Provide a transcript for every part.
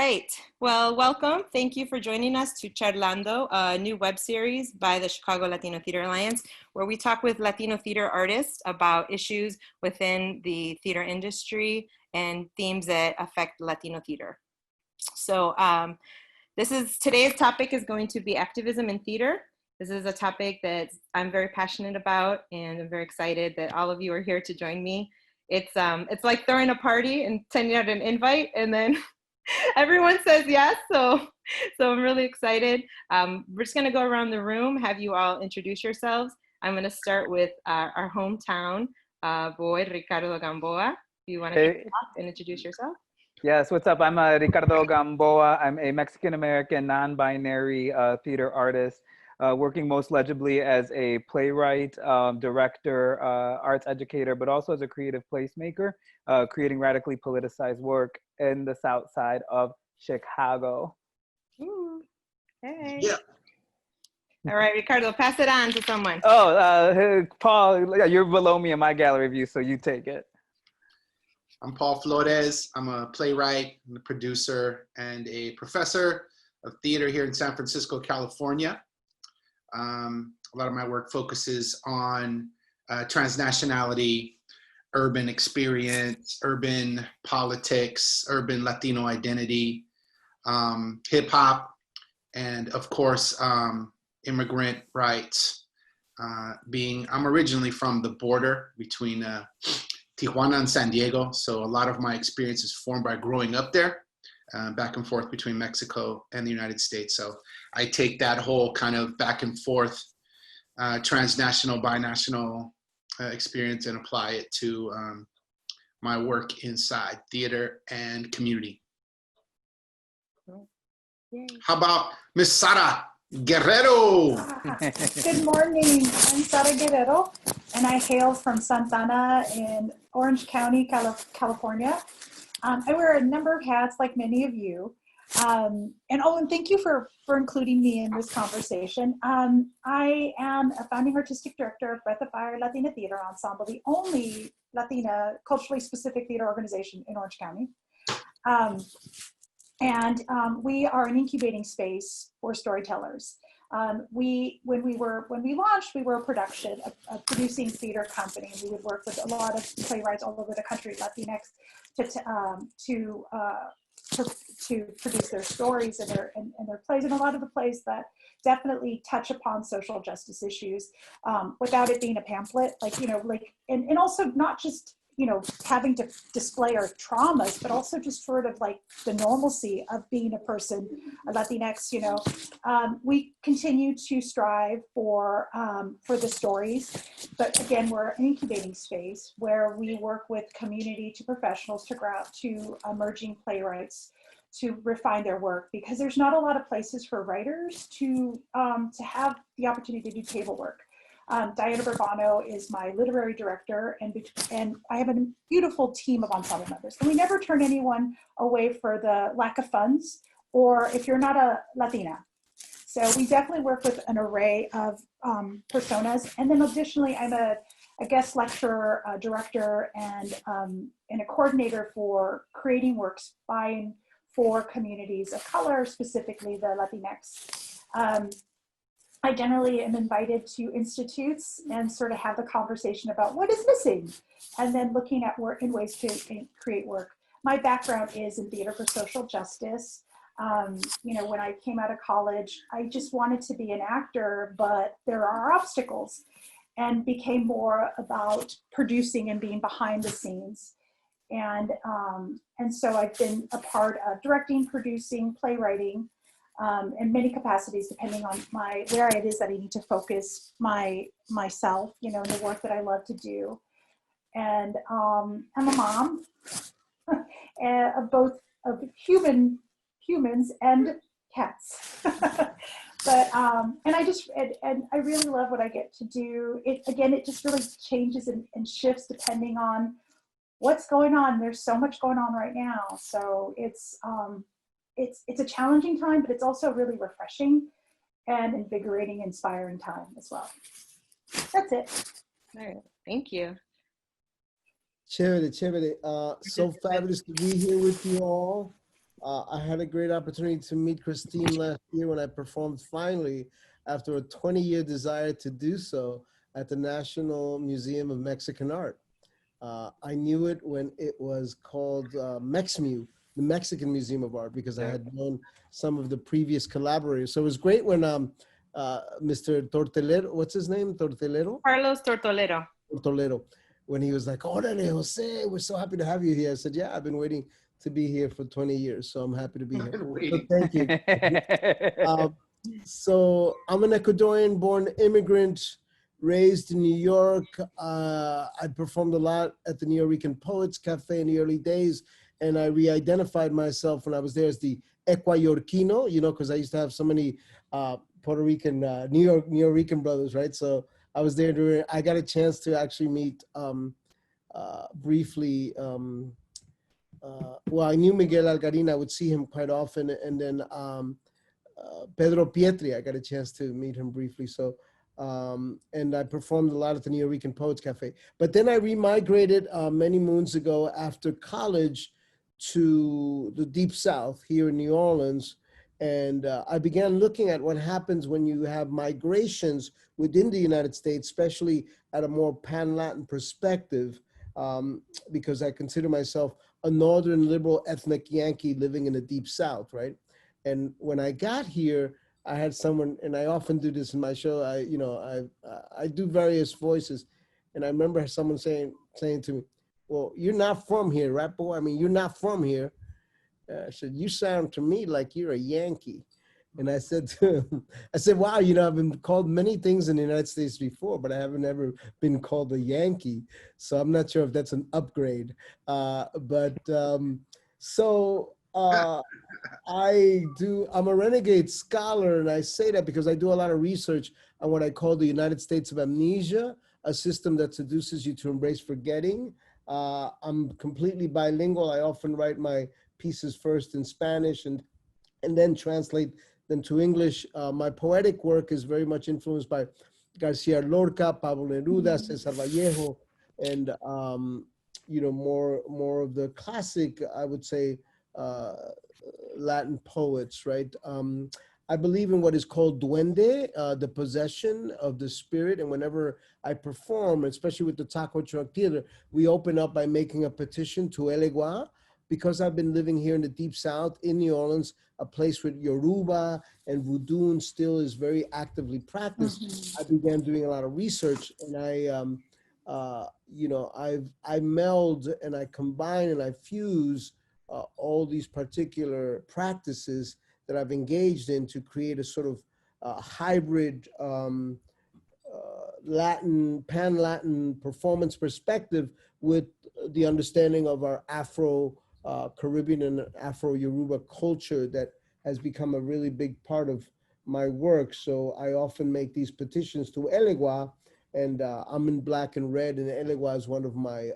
right. Well, welcome. Thank you for joining us to Charlando, a new web series by the Chicago Latino Theater Alliance, where we talk with Latino theater artists about issues within the theater industry and themes that affect Latino theater. So today's topic is going to be activism in theater. This is a topic that I'm very passionate about, and I'm very excited that all of you are here to join me. It's like throwing a party and sending out an invite, and then everyone says yes. So I'm really excited. We're just gonna go around the room, have you all introduce yourselves. I'm gonna start with our hometown boy, Ricardo Gamboa. Do you want to kick off and introduce yourself? Yes, what's up? I'm Ricardo Gamboa. I'm a Mexican-American non-binary theater artist, working most legibly as a playwright, director, arts educator, but also as a creative placemaker, creating radically politicized work in the South Side of Chicago. Ooh. Hey. Yeah. All right, Ricardo, pass it on to someone. Oh, Paul, you're below me in my gallery view, so you take it. I'm Paul Flores. I'm a playwright, and a producer, and a professor of theater here in San Francisco, California. A lot of my work focuses on transnationality, urban experience, urban politics, urban Latino identity, hip hop, and of course, immigrant rights. I'm originally from the border between Tijuana and San Diego, so a lot of my experience is formed by growing up there, back and forth between Mexico and the United States. So I take that whole kind of back and forth, transnational, binational experience and apply it to my work inside theater and community. Yay. How about Miss Sara Guerrero? Good morning, I'm Sara Guerrero, and I hail from Santana in Orange County, California. I wear a number of hats like many of you. And thank you for including me in this conversation. I am a founding artistic director of Breath of Fire Latina Theater Ensemble, the only Latina culturally specific theater organization in Orange County. We are an incubating space for storytellers. When we launched, we were a producing theater company. We would work with a lot of playwrights all over the country, Latinx, to produce their stories and their plays, and a lot of the plays that definitely touch upon social justice issues without it being a pamphlet, and also not just having to display our traumas, but also just sort of like the normalcy of being a person, a Latinx. We continue to strive for the stories, but again, we're an incubating space where we work with community to professionals to go out to emerging playwrights to refine their work, because there's not a lot of places for writers to have the opportunity to do table work. Diana Bourbano is my literary director, and I have a beautiful team of ensemble members. And we never turn anyone away for the lack of funds, or if you're not a Latina. So we definitely work with an array of personas. And then additionally, I'm a guest lecturer, director, and a coordinator for creating works for communities of color, specifically the Latinx. I generally am invited to institutes and sort of have the conversation about what is missing, and then looking at work and ways to create work. My background is in theater for social justice. When I came out of college, I just wanted to be an actor, but there are obstacles, and became more about producing and being behind the scenes. And so I've been a part of directing, producing, playwriting, in many capacities, depending on where it is that I need to focus myself, in the work that I love to do. And I'm a mom of both of humans and cats. But and I really love what I get to do. It just really changes and shifts depending on what's going on. There's so much going on right now, so it's a challenging time, but it's also really refreshing and invigorating, inspiring time as well. That's it. All right, thank you. Chévere. So fabulous to be here with you all. I had a great opportunity to meet Christine last year when I performed finally after a 20-year desire to do so at the National Museum of Mexican Art. I knew it when it was called MexMu, the Mexican Museum of Art, because I had known some of the previous collaborators. So it was great when Mr. Tortelero, what's his name? Tortelero? Carlos Tortolero. Tortolero, when he was like, "Órale, Jose, we're so happy to have you here." I said, "Yeah, I've been waiting to be here for 20 years, so I'm happy to be here." So thank you. So I'm an Ecuadorian-born immigrant, raised in New York. I performed a lot at the Nuyorican Poets Cafe in the early days, and I re-identified myself when I was there as the Ecuayorquino, you know, because I used to have so many Puerto Rican, Nuyorican brothers, right? So I was there during, I got a chance to actually meet briefly, well, I knew Miguel Algarín, I would see him quite often, and then Pedro Pietri, I got a chance to meet him briefly. So, and I performed a lot at the Nuyorican Poets Cafe. But then I remigrated many moons ago after college to the Deep South here in New Orleans. And I began looking at what happens when you have migrations within the United States, especially at a more pan-Latin perspective, because I consider myself a Northern liberal ethnic Yankee living in the Deep South, right? And when I got here, I had someone, and I often do this in my show, I do various voices, and I remember someone saying to me, "Well, you're not from here, right, boy? I mean, you're not from here." I said, "You sound to me like you're a Yankee." And I said to him, I said, "Wow, you know, I've been called many things in the United States before, but I haven't ever been called a Yankee. So I'm not sure if that's an upgrade." I'm a renegade scholar, and I say that because I do a lot of research on what I call the United States of Amnesia, a system that seduces you to embrace forgetting. I'm completely bilingual. I often write my pieces first in Spanish and then translate them to English. My poetic work is very much influenced by Garcia Lorca, Pablo Neruda, Cesar Vallejo, and you know, more of the classic, I would say, Latin poets, right? I believe in what is called duende, the possession of the spirit. And whenever I perform, especially with the Taco Truck Theater, we open up by making a petition to Elegua. Because I've been living here in the Deep South in New Orleans, a place where Yoruba and Voodoo still is very actively practiced, I began doing a lot of research, and I meld and I combine and I fuse all these particular practices that I've engaged in to create a sort of hybrid pan-Latin performance perspective with the understanding of our Afro-Caribbean and Afro-Yoruba culture that has become a really big part of my work. So I often make these petitions to Elegua, and I'm in black and red, and Elegua is one of my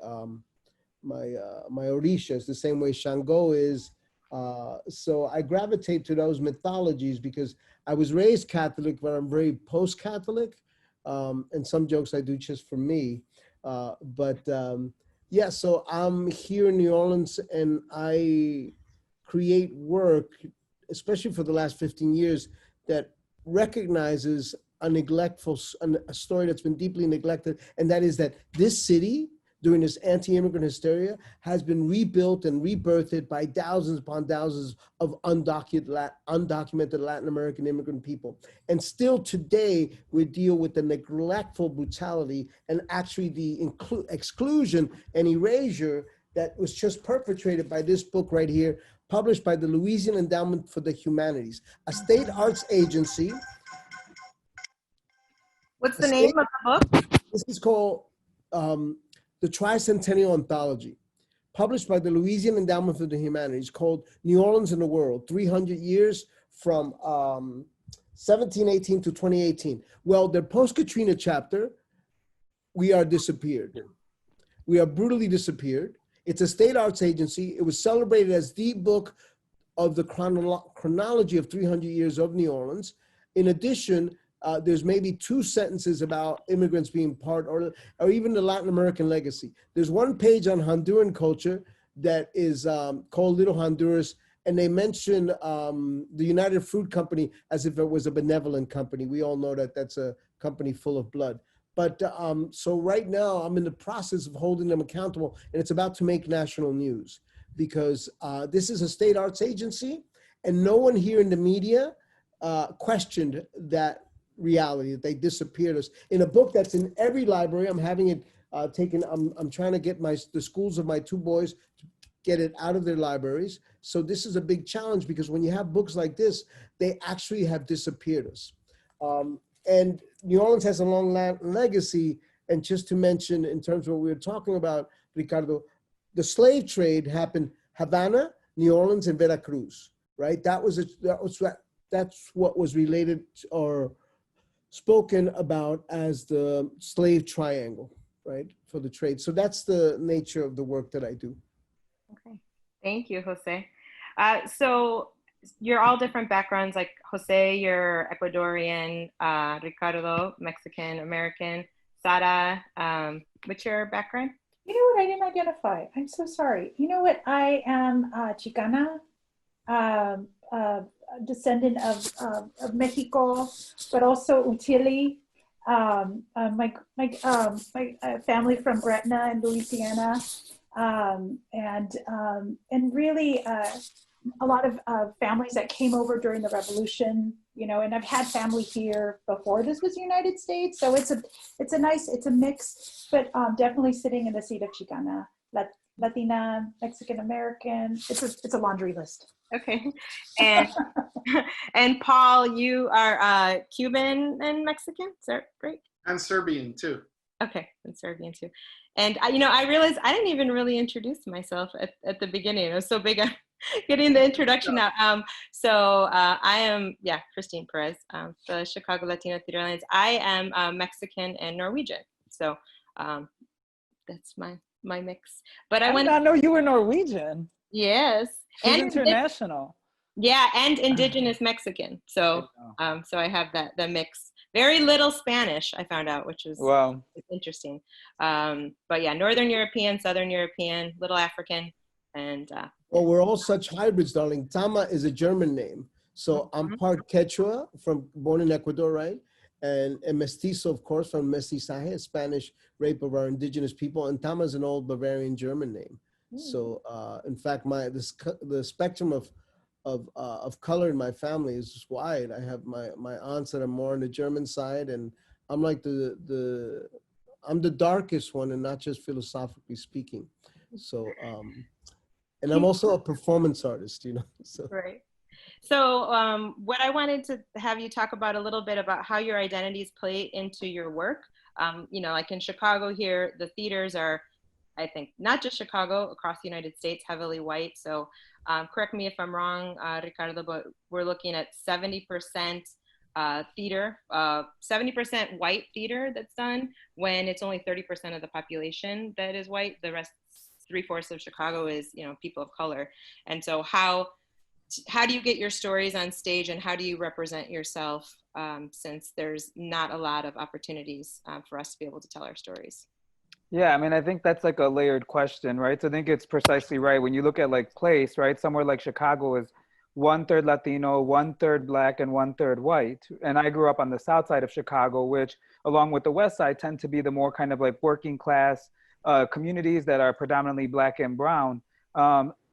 my orishas, the same way Shango is. So I gravitate to those mythologies because I was raised Catholic, but I'm very post-Catholic, and some jokes I do just for me. Yeah, so I'm here in New Orleans, and I create work, especially for the last 15 years, that recognizes a story that's been deeply neglected, and that is that this city, during this anti-immigrant hysteria, has been rebuilt and rebirthed by thousands upon thousands of undocumented Latin American immigrant people. And still today, we deal with the neglectful brutality and actually the exclusion and erasure that was just perpetrated by this book right here, published by the Louisiana Endowment for the Humanities, a state arts agency. What's the name of the book? This is called The Tricentennial Anthology, published by the Louisiana Endowment for the Humanities, called New Orleans in the World, 300 Years from 1718 to 2018. Well, their post-Katrina chapter, we are disappeared. We are brutally disappeared. It's a state arts agency. It was celebrated as the book of the chronology of 300 years of New Orleans. In addition, there's maybe 2 sentences about immigrants being part, or even the Latin American legacy. There's one page on Honduran culture that is called Little Honduras, and they mention the United Fruit Company as if it was a benevolent company. We all know that that's a company full of blood. But so right now I'm in the process of holding them accountable, and it's about to make national news because this is a state arts agency, and no one here in the media questioned that reality, that they disappeared us. In a book that's in every library, I'm having it taken, I'm trying to get the schools of my two boys to get it out of their libraries. So this is a big challenge because when you have books like this, they actually have disappeared us. And New Orleans has a long legacy. And just to mention, in terms of what we were talking about, Ricardo, the slave trade happened Havana, New Orleans, and Veracruz, right? That's what was related or spoken about as the slave triangle, right, for the trade. So that's the nature of the work that I do. Okay, thank you, Jose. So you're all different backgrounds, like Jose, you're Ecuadorian, Ricardo, Mexican American, Sara, what's your background? You know what? I didn't identify. I'm so sorry. You know what? I am Chicana, descendant of Mexico, but also Uchili. My family from Gretna in Louisiana, and really a lot of families that came over during the Revolution, you know, and I've had family here before this was the United States. So it's a mix, but definitely sitting in the seat of Chicana, Latina, Mexican American. It's a laundry list. Okay, and and Paul, you are Cuban and Mexican, is that right? And Serbian too. Okay, and Serbian too. And you know, I realized I didn't even really introduce myself at the beginning. I was so big on getting the introduction out. So I am, Christine Perez, the Chicago Latino Theater Alliance. I am Mexican and Norwegian. So that's my mix. But I did not know you were Norwegian. Yes. She's and international. And indigenous Mexican. So so I have that mix. Very little Spanish, I found out, which was interesting. But yeah, Northern European, Southern European, little African, and well, we're all such hybrids, darling. Tama is a German name. So I'm part Quechua, born in Ecuador, right? And mestizo, of course, from mestizaje, a Spanish rape of our indigenous people. And Tama is an old Bavarian German name. So in fact, the spectrum of color in my family is just wide. I have my aunts that are more on the German side, and I'm like I'm the darkest one, and not just philosophically speaking. So and I'm also a performance artist, you know. So. Right. So what I wanted to have you talk about a little bit about how your identities play into your work. You know, like in Chicago here, the theaters are, I think, not just Chicago, across the United States, heavily white. So correct me if I'm wrong, Ricardo, but we're looking at 70% theater, 70% white theater that's done, when it's only 30% of the population that is white. The rest, 3/4 of Chicago is, you know, people of color. And so how do you get your stories on stage, and how do you represent yourself, since there's not a lot of opportunities for us to be able to tell our stories? Yeah, I mean, I think that's like a layered question, right? So I think it's precisely right. When you look at like place, right? Somewhere like Chicago is 1/3 Latino, 1/3 Black, and 1/3 white. And I grew up on the south side of Chicago, which along with the west side tend to be the more kind of like working class communities that are predominantly Black and brown.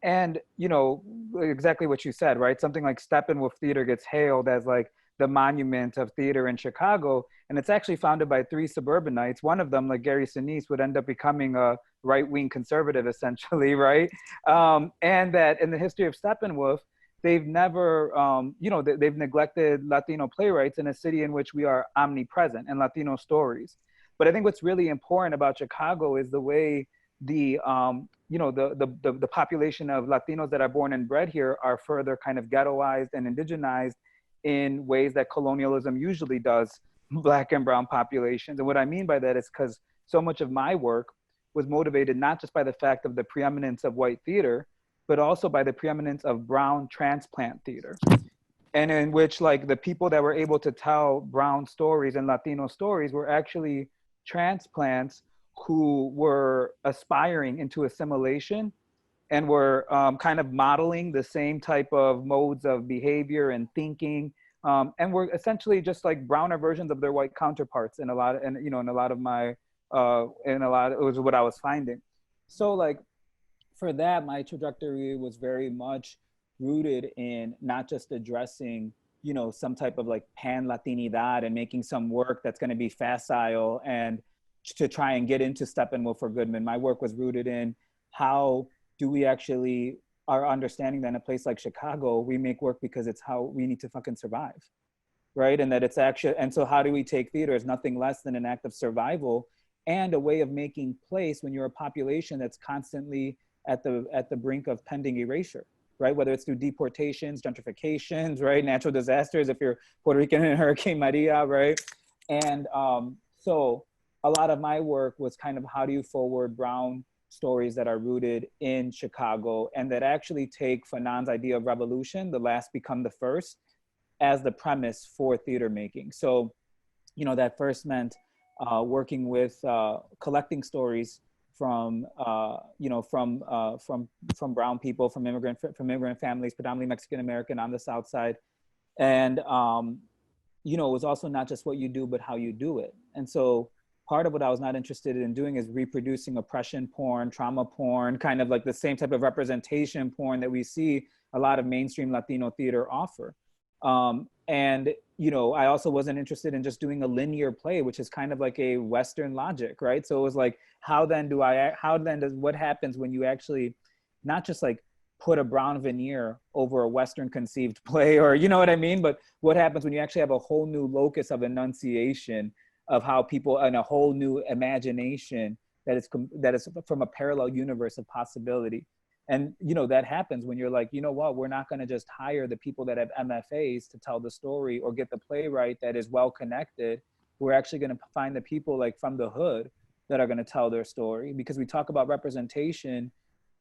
And, you know, exactly what you said, right? Something like Steppenwolf Theater gets hailed as like the monument of theater in Chicago. And it's actually founded by 3 suburbanites. One of them, like Gary Sinise, would end up becoming a right-wing conservative, essentially, right? And that in the history of Steppenwolf, they've never, you know, they've neglected Latino playwrights in a city in which we are omnipresent, and Latino stories. But I think what's really important about Chicago is the way the, you know, the population of Latinos that are born and bred here are further kind of ghettoized and indigenized in ways that colonialism usually does Black and brown populations. And what I mean by that is because so much of my work was motivated not just by the fact of the preeminence of white theater, but also by the preeminence of brown transplant theater. And in which like the people that were able to tell brown stories and Latino stories were actually transplants who were aspiring into assimilation and we're kind of modeling the same type of modes of behavior and thinking. And we're essentially just like browner versions of their white counterparts in a lot of, and you know, in a lot of my, it was what I was finding. So like for that, my trajectory was very much rooted in not just addressing, you know, some type of like pan-Latinidad and making some work that's going to be facile and to try and get into Steppenwolf or Goodman. My work was rooted in how do we actually, our understanding that in a place like Chicago, we make work because it's how we need to fucking survive, right? And that it's actually, and so how do we take theater as nothing less than an act of survival and a way of making place when you're a population that's constantly at the brink of pending erasure, right? Whether it's through deportations, gentrifications, right? Natural disasters, if you're Puerto Rican in Hurricane Maria, right? And so a lot of my work was kind of how do you forward brown stories that are rooted in Chicago and that actually take Fanon's idea of revolution, the last become the first, as the premise for theater making. So, you know, that first meant working with collecting stories from you know, from brown people, from immigrant families, predominantly Mexican American on the South Side, and you know, it was also not just what you do, but how you do it. And so part of what I was not interested in doing is reproducing oppression porn, trauma porn, kind of like the same type of representation porn that we see a lot of mainstream Latino theater offer. And, you know, I also wasn't interested in just doing a linear play, which is kind of like a Western logic, right? So it was like, what happens when you actually not just like put a brown veneer over a Western conceived play, or, you know what I mean? But what happens when you actually have a whole new locus of enunciation of how people, and a whole new imagination that is from a parallel universe of possibility. And, you know, that happens when you're like, you know what, we're not going to just hire the people that have MFAs to tell the story or get the playwright that is well connected. We're actually going to find the people like from the hood that are going to tell their story, because we talk about representation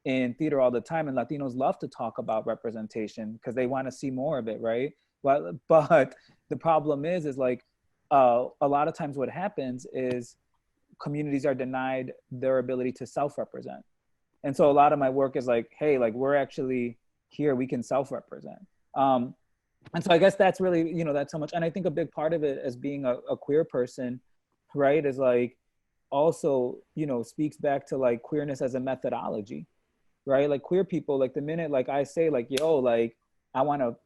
in theater all the time, and Latinos love to talk about representation because they want to see more of it, right? But the problem is like a lot of times what happens is communities are denied their ability to self-represent. And so a lot of my work is like, hey, like we're actually here, we can self-represent. And so I guess that's really, you know, that's so much. And I think a big part of it as being a queer person, right, is like also, you know, speaks back to like queerness as a methodology, right? Like queer people, like the minute like I say like, yo, like I want to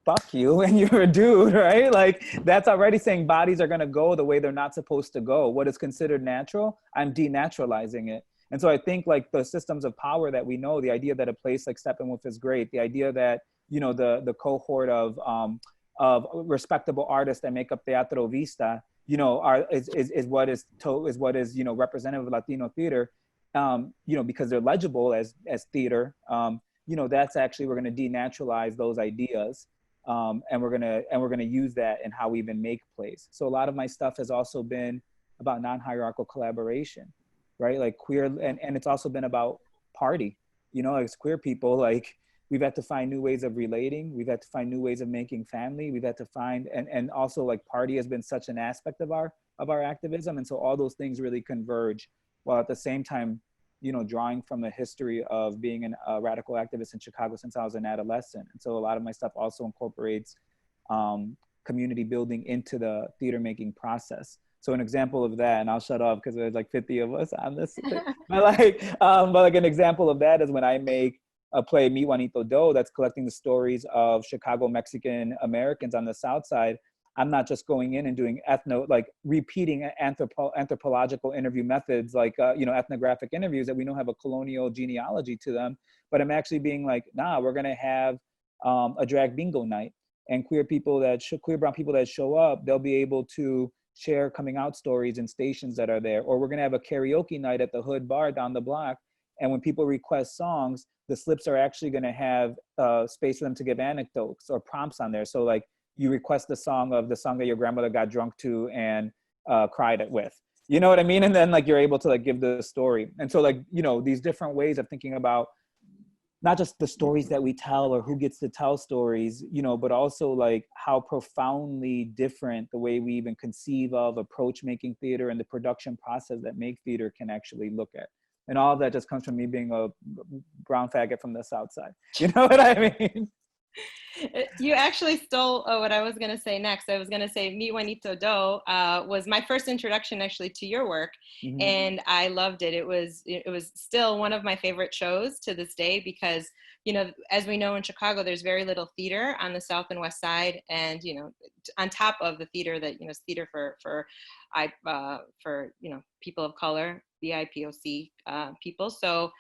fuck you and you're a dude, right? Like that's already saying bodies are going to go the way they're not supposed to go. What is considered natural, I'm denaturalizing it. And so I think like the systems of power that we know, the idea that a place like Steppenwolf is great, the idea that, you know, the cohort of respectable artists that make up Teatro Vista, you know, is what is, you know, representative of Latino theater, you know, because they're legible as theater, you know, that's actually, we're going to denaturalize those ideas. And we're gonna use that in how we even make plays. So a lot of my stuff has also been about non-hierarchical collaboration, right? Like queer, and it's also been about party, you know, as queer people, like we've had to find new ways of relating. We've had to find new ways of making family. We've had to find, and also like party has been such an aspect of our activism. And so all those things really converge, while at the same time, you know, drawing from a history of being a radical activist in Chicago since I was an adolescent. And so a lot of my stuff also incorporates community building into the theater making process. So an example of that, and I'll shut off because there's like 50 of us on this, but like an example of that is when I make a play, Mi Juanito Do, that's collecting the stories of Chicago Mexican Americans on the South Side. I'm not just going in and doing repeating anthropological interview methods, like, you know, ethnographic interviews that we know have a colonial genealogy to them, but I'm actually being like, nah, we're gonna have a drag bingo night, and queer brown people that show up, they'll be able to share coming out stories in stations that are there, or we're gonna have a karaoke night at the Hood Bar down the block, and when people request songs, the slips are actually gonna have space for them to give anecdotes or prompts on there. So like, you request the song that your grandmother got drunk to and cried it with, you know what I mean? And then like, you're able to like give the story. And so like, you know, these different ways of thinking about not just the stories that we tell or who gets to tell stories, you know, but also like how profoundly different the way we even conceive of, approach making theater and the production process that make theater can actually look at. And all of that just comes from me being a brown faggot from the South Side. You know what I mean? You actually stole what I was going to say next. I was going to say Mi Juanito Do was my first introduction actually to your work. Mm-hmm. And I loved it. It was still one of my favorite shows to this day because, you know, as we know in Chicago, there's very little theater on the South and West Side. And, you know, on top of the theater that, you know, is theater for you know, people of color, BIPOC people. So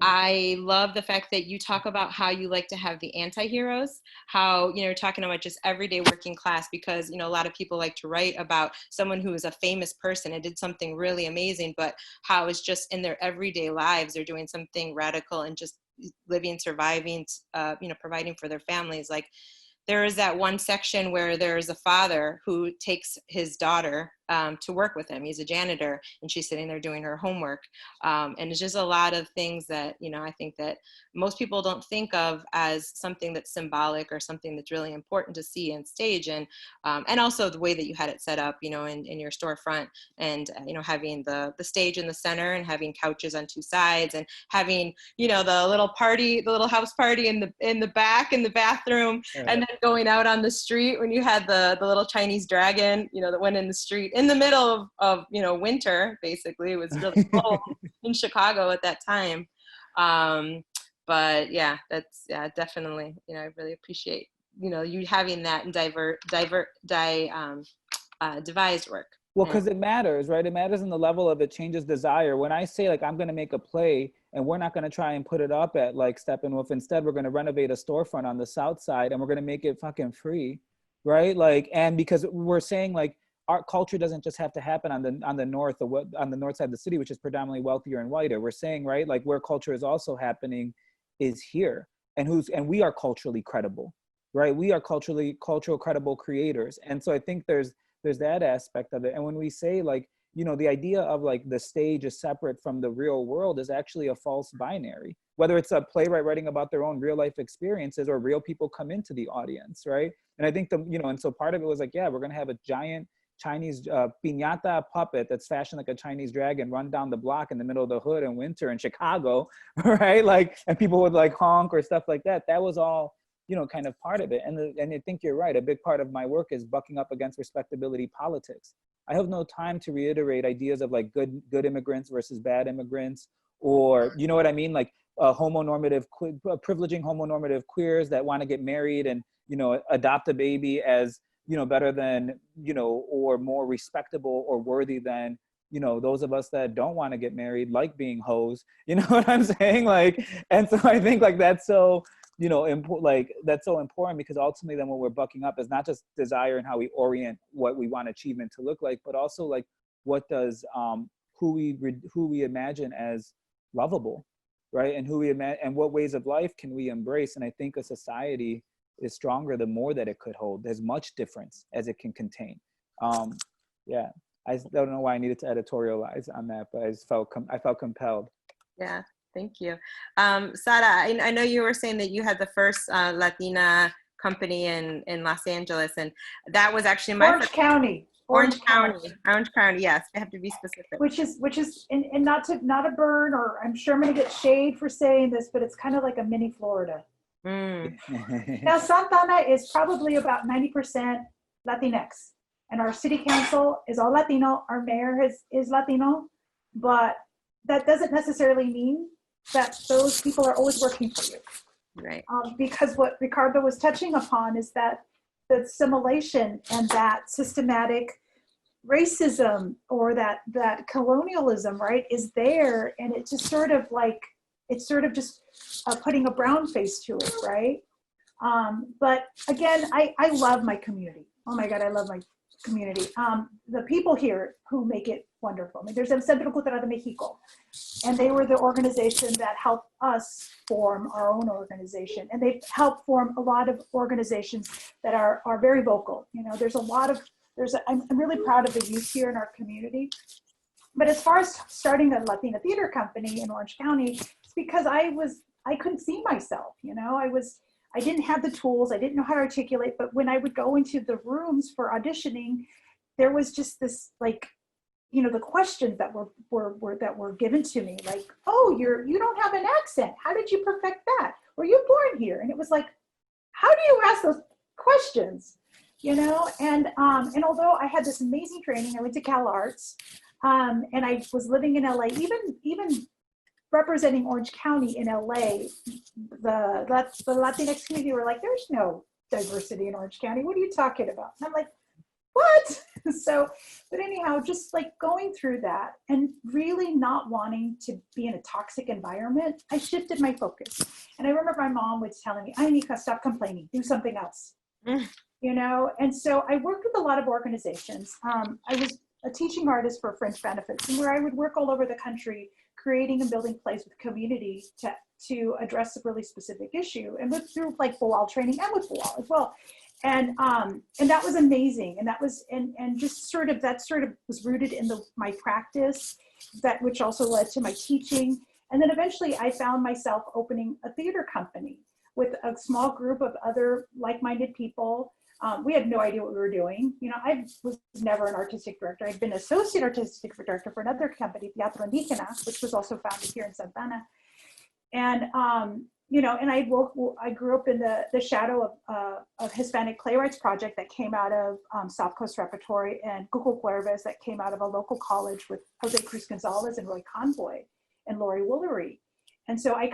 I love the fact that you talk about how you like to have the anti-heroes, how, you know, you're talking about just everyday working class, because, you know, a lot of people like to write about someone who is a famous person and did something really amazing, but how it's just in their everyday lives, they're doing something radical and just living, surviving, you know, providing for their families. Like there is that one section where there's a father who takes his daughter to work with him. He's a janitor and she's sitting there doing her homework. And it's just a lot of things that, you know, I think that most people don't think of as something that's symbolic or something that's really important to see on stage. And also the way that you had it set up, you know, in your storefront and, you know, having the stage in the center and having couches on two sides and having, you know, the little party, the little house party in the back, in the bathroom, and then going out on the street when you had the little Chinese dragon, you know, that went in the street in the middle of you know, winter, basically. It was really cold in Chicago at that time. But yeah, that's, yeah, definitely, you know, I really appreciate, you know, you having that and devised work. Well, because it matters, right? It matters in the level of it changes desire. When I say, like, I'm going to make a play and we're not going to try and put it up at like Steppenwolf, instead we're going to renovate a storefront on the South Side and we're going to make it fucking free, right? Like, and because we're saying, like, art culture doesn't just have to happen on the north side of the city, which is predominantly wealthier and whiter. We're saying, right, like, where culture is also happening is here, and we are culturally credible, right? We are cultural credible creators. And so I think there's that aspect of it. And when we say, like, you know, the idea of like the stage is separate from the real world is actually a false binary, whether it's a playwright writing about their own real life experiences or real people come into the audience, right? And I think and so part of it was like, yeah, we're going to have a giant Chinese piñata puppet that's fashioned like a Chinese dragon run down the block in the middle of the hood in winter in Chicago, right? Like, and people would like honk or stuff like that. That was all, you know, kind of part of it. And I think you're right. A big part of my work is bucking up against respectability politics. I have no time to reiterate ideas of like good immigrants versus bad immigrants, or, you know what I mean? Like privileging homonormative queers that want to get married and, you know, adopt a baby as, you know, better than, you know, or more respectable or worthy than, you know, those of us that don't want to get married, like being hoes, you know what I'm saying? Like, and so I think like that's so, you know, that's so important, because ultimately then what we're bucking up is not just desire and how we orient what we want achievement to look like, but also like what does who we imagine as lovable, right? And and what ways of life can we embrace? And I think a society is stronger the more that it could hold. There's much difference as it can contain. Yeah, I don't know why I needed to editorialize on that, but I felt compelled. Yeah, thank you. Sara, I know you were saying that you had the first Latina company in Los Angeles, and that was actually my Orange County. Orange County, yes, I have to be specific. Which is and not a burn, or I'm sure I'm gonna get shade for saying this, but it's kind of like a mini Florida. Now Santa Ana is probably about 90% Latinx, and our city council is all Latino. Our mayor is Latino, but that doesn't necessarily mean that those people are always working for you, right? Because what Ricardo was touching upon is that the assimilation and that systematic racism or that colonialism, right, is there, and it just sort of like it's sort of just putting a brown face to it, right? But again, I love my community. Oh my God, I love my community. The people here who make it wonderful. I mean, there's El Centro Cultural de Mexico, and they were the organization that helped us form our own organization. And they've helped form a lot of organizations that are very vocal. You know, I'm really proud of the youth here in our community. But as far as starting a Latina theater company in Orange County, it's because I couldn't see myself, you know, I didn't have the tools, I didn't know how to articulate, but when I would go into the rooms for auditioning, there was just this like you know, the questions that were given to me, like, oh, you don't have an accent. How did you perfect that? Were you born here? And it was like, how do you ask those questions? You know, and although I had this amazing training, I went to Cal Arts, and I was living in LA, even representing Orange County in LA, the Latinx community were like, there's no diversity in Orange County. What are you talking about? And I'm like, what? So, but anyhow, just like going through that and really not wanting to be in a toxic environment, I shifted my focus. And I remember my mom was telling me, Anika, stop complaining, do something else. You know, and so I worked with a lot of organizations. I was a teaching artist for Fringe Benefits, and where I would work all over the country, creating and building plays with community to address a really specific issue, and through like Boal training and with Boal as well. And that was amazing. And that was, and just sort of, that sort of was rooted in my practice, which also led to my teaching. And then eventually I found myself opening a theater company with a small group of other like-minded people. We had no idea what we were doing. You know, I was never an artistic director. I'd been associate artistic director for another company, Teatro Indígena, which was also founded here in Santana. And, you know, and I grew up in the shadow of Hispanic Playwrights Project that came out of South Coast Repertory, and Cuco Cuerves that came out of a local college with Jose Cruz Gonzalez and Roy Convoy and Lori Woolery. And so I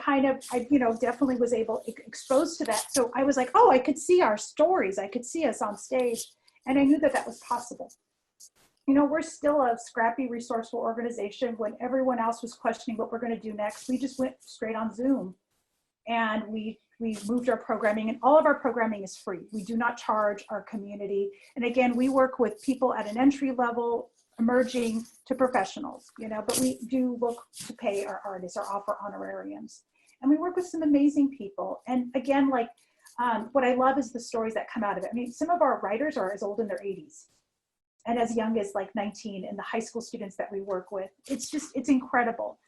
you know, definitely was exposed to that. So I was like, oh, I could see our stories. I could see us on stage. And I knew that was possible. You know, we're still a scrappy, resourceful organization. When everyone else was questioning what we're going to do next, we just went straight on Zoom. And we moved our programming, and all of our programming is free. We do not charge our community. And again, we work with people at an entry level, emerging to professionals, you know, but we do look to pay our artists or offer honorariums. And we work with some amazing people. And again, like what I love is the stories that come out of it. I mean, some of our writers are as old in their 80s and as young as like 19, and the high school students that we work with. It's just, it's incredible,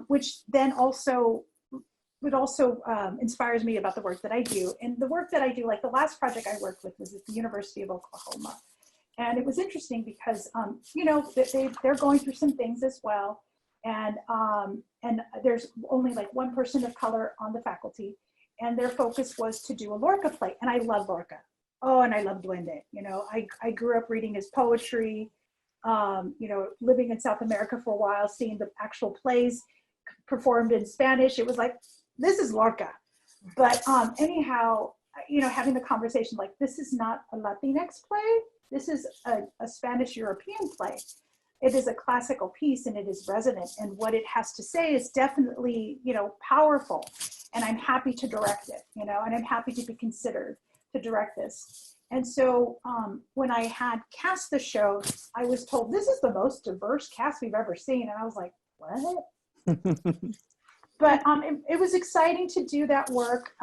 which then also inspires me about the work that I do. And the work that I do, like the last project I worked with was at the University of Oklahoma. And it was interesting because, you know, they're going through some things as well. And there's only like one person of color on the faculty. And their focus was to do a Lorca play. And I love Lorca. Oh, and I love Duende. You know, I grew up reading his poetry, you know, living in South America for a while, seeing the actual plays performed in Spanish. It was like, this is Lorca. But anyhow, you know, having the conversation like, this is not a Latinx play. This is a Spanish-European play. It is a classical piece, and it is resonant, and what it has to say is definitely, you know, powerful. And I'm happy to direct it, you know, and I'm happy to be considered to direct this. And so when I had cast the show, I was told, this is the most diverse cast we've ever seen. And I was like, what? But it was exciting to do that work.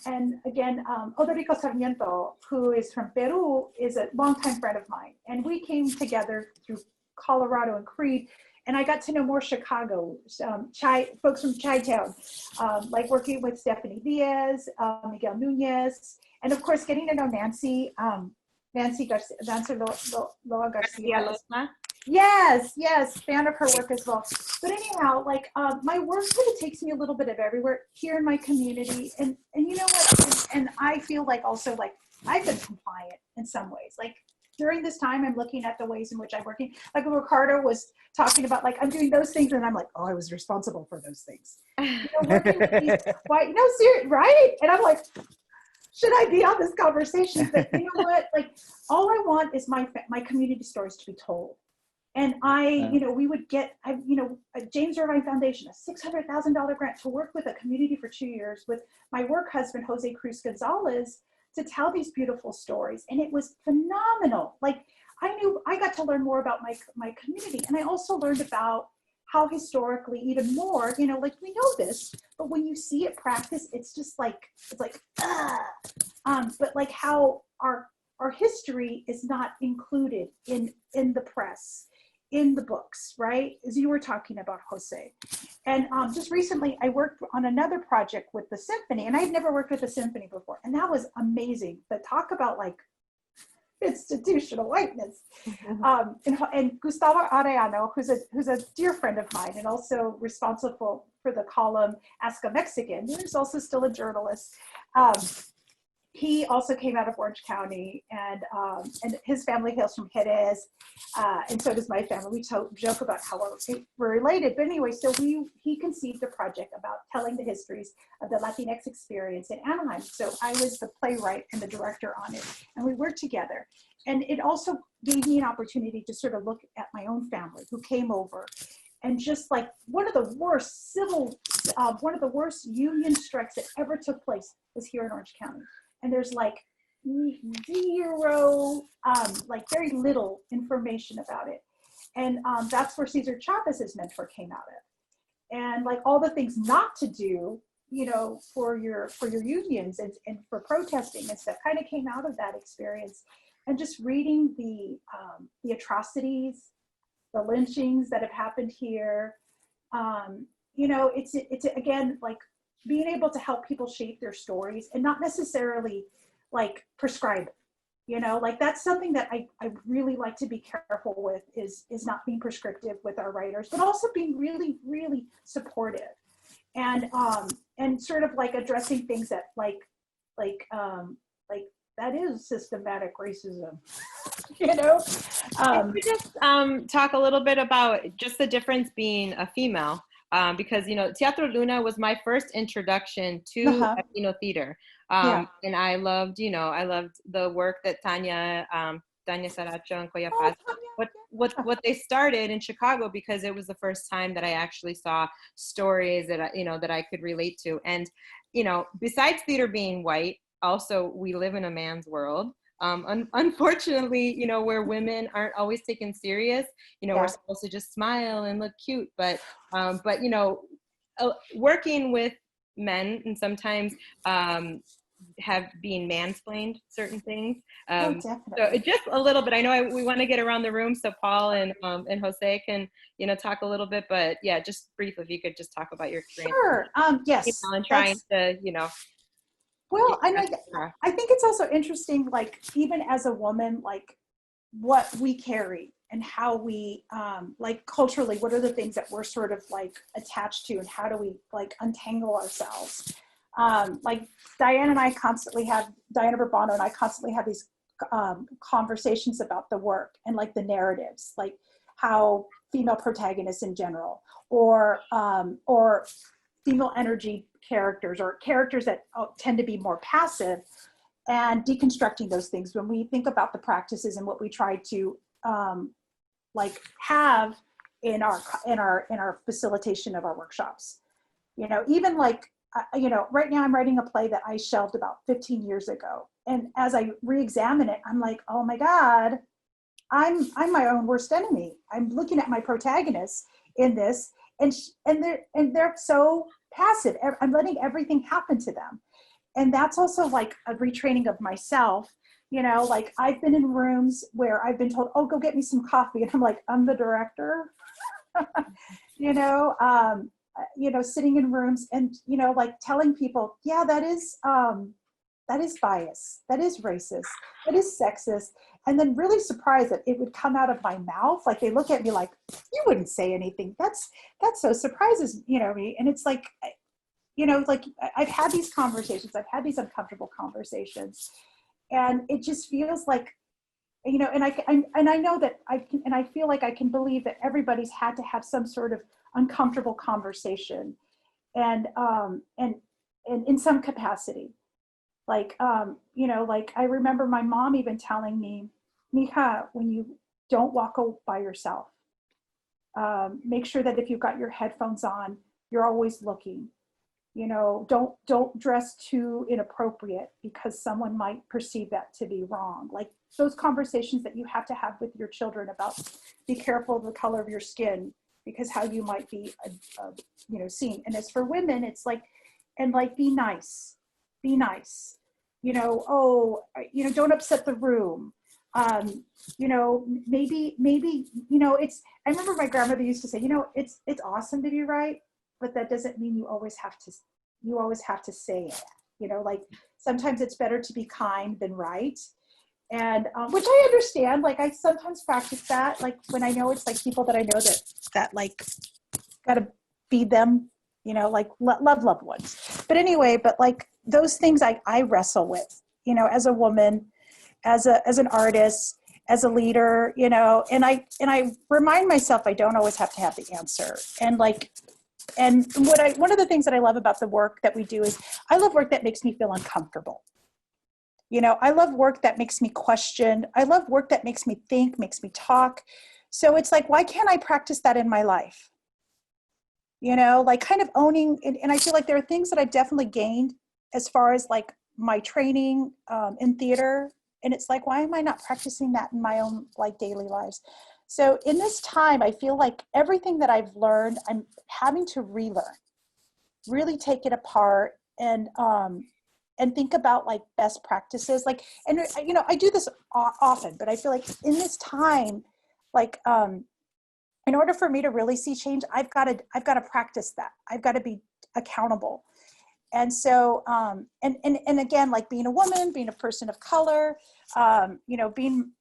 And again, Odorico Sarmiento, who is from Peru, is a longtime friend of mine. And we came together through Colorado and Creed. And I got to know more Chicago, folks from Chi-Town, like working with Stephanie Diaz, Miguel Nunez, and of course, getting to know Nancy Loa Garcia. Yes, fan of her work as well. But anyhow, like my work kind of takes me a little bit of everywhere here in my community, and you know what? And I feel like also like I've been compliant in some ways. Like during this time, I'm looking at the ways in which I'm working. Like when Ricardo was talking about, like I'm doing those things, and I'm like, oh, I was responsible for those things. You know, working with these, why? No, serious, right? And I'm like, should I be on this conversation? But you know what? Like all I want is my community stories to be told. And you know, we would get, you know, a James Irvine Foundation, a $600,000 grant to work with a community for 2 years with my work husband, Jose Cruz Gonzalez, to tell these beautiful stories. And it was phenomenal. Like I got to learn more about my community. And I also learned about how historically, even more, you know, like we know this, but when you see it practice, it's just like, it's like, but like how our history is not included in the press, in the books, right? As you were talking about, Jose. And just recently I worked on another project with the symphony, and I'd never worked with a symphony before. And that was amazing. But talk about like institutional whiteness. And Gustavo Arellano, who's a dear friend of mine and also responsible for the column Ask a Mexican, who's also still a journalist. He also came out of Orange County, and his family hails from Perez, and so does my family. We joke about how we're related. But anyway, so he conceived a project about telling the histories of the Latinx experience in Anaheim. So I was the playwright and the director on it, and we worked together. And it also gave me an opportunity to sort of look at my own family who came over. And just like one of the worst union strikes that ever took place was here in Orange County. And there's like zero, like very little information about it. And that's where Cesar Chavez's mentor came out of. And like all the things not to do, you know, for your unions and for protesting and stuff kind of came out of that experience. And just reading the atrocities, the lynchings that have happened here, you know, it's again, like being able to help people shape their stories and not necessarily like prescribe it, you know, like that's something that I really like to be careful with is not being prescriptive with our writers, but also being really, really supportive and sort of like addressing things that like that is systematic racism, you know? Can we just talk a little bit about just the difference being a female? Because, you know, Teatro Luna was my first introduction to Latino theater. And I loved the work that Tanya Saracho and Koya Paz, what they started in Chicago, because it was the first time that I actually saw stories that I could relate to. And, you know, besides theater being white, also we live in a man's world. Unfortunately, you know, where women aren't always taken serious, you know, we're supposed to just smile and look cute, but you know, working with men and sometimes have been mansplained certain things. So just a little bit. I know we want to get around the room, so Paul and Jose can, you know, talk a little bit, but yeah, just briefly, if you could just talk about your experience. Sure. Yes. And trying to, you know. Well, I think it's also interesting, like even as a woman, like what we carry and how we, like culturally, what are the things that we're sort of like attached to and how do we like untangle ourselves? Like Diana Burbano and I constantly have these conversations about the work and like the narratives, like how female protagonists in general or female energy characters or characters that tend to be more passive, and deconstructing those things when we think about the practices and what we try to like have in our facilitation of our workshops. You know, even like you know, right now I'm writing a play that I shelved about 15 years ago, and as I re-examine it, I'm like, oh my God, I'm my own worst enemy. I'm looking at my protagonists in this, and they're so passive. I'm letting everything happen to them. And that's also like a retraining of myself. You know, like I've been in rooms where I've been told, oh, go get me some coffee. And I'm like, I'm the director, you know, sitting in rooms and, you know, like telling people, yeah, that is bias. That is racist. That is sexist. And then really surprised that it would come out of my mouth. Like they look at me like, you wouldn't say anything. That's so surprises, you know, me. And it's like, you know, like I've had these conversations, I've had these uncomfortable conversations, and it just feels like, you know, and I know that I feel like I can believe that everybody's had to have some sort of uncomfortable conversation and in some capacity. Like, you know, like I remember my mom even telling me, Mija, when you don't walk by yourself, make sure that if you've got your headphones on, you're always looking. You know, don't dress too inappropriate because someone might perceive that to be wrong. Like those conversations that you have to have with your children about, be careful of the color of your skin because how you might be, you know, seen. And as for women, it's like, and like, be nice, you know, oh, you know, don't upset the room. You know, maybe, you know, I remember my grandmother used to say, you know, it's awesome to be right, but that doesn't mean you always have to say it. You know, like sometimes it's better to be kind than right. And which I understand, like I sometimes practice that, like when I know it's like people that I know that like gotta feed them, you know, like love loved ones. But anyway, but like those things I wrestle with, you know, as a woman, as an artist, as a leader, you know, and I remind myself I don't always have to have the answer. And like, and one of the things that I love about the work that we do is I love work that makes me feel uncomfortable. You know, I love work that makes me question. I love work that makes me think, makes me talk. So it's like, why can't I practice that in my life? You know, like kind of owning, and I feel like there are things that I've definitely gained as far as like my training in theater. And it's like, why am I not practicing that in my own like daily lives? So in this time, I feel like everything that I've learned, I'm having to relearn, really take it apart and think about like best practices. Like, and you know, I do this often, but I feel like in this time, like, in order for me to really see change, I've got to practice that. I've got to be accountable. And so, and again, like being a woman, being a person of color, you know, being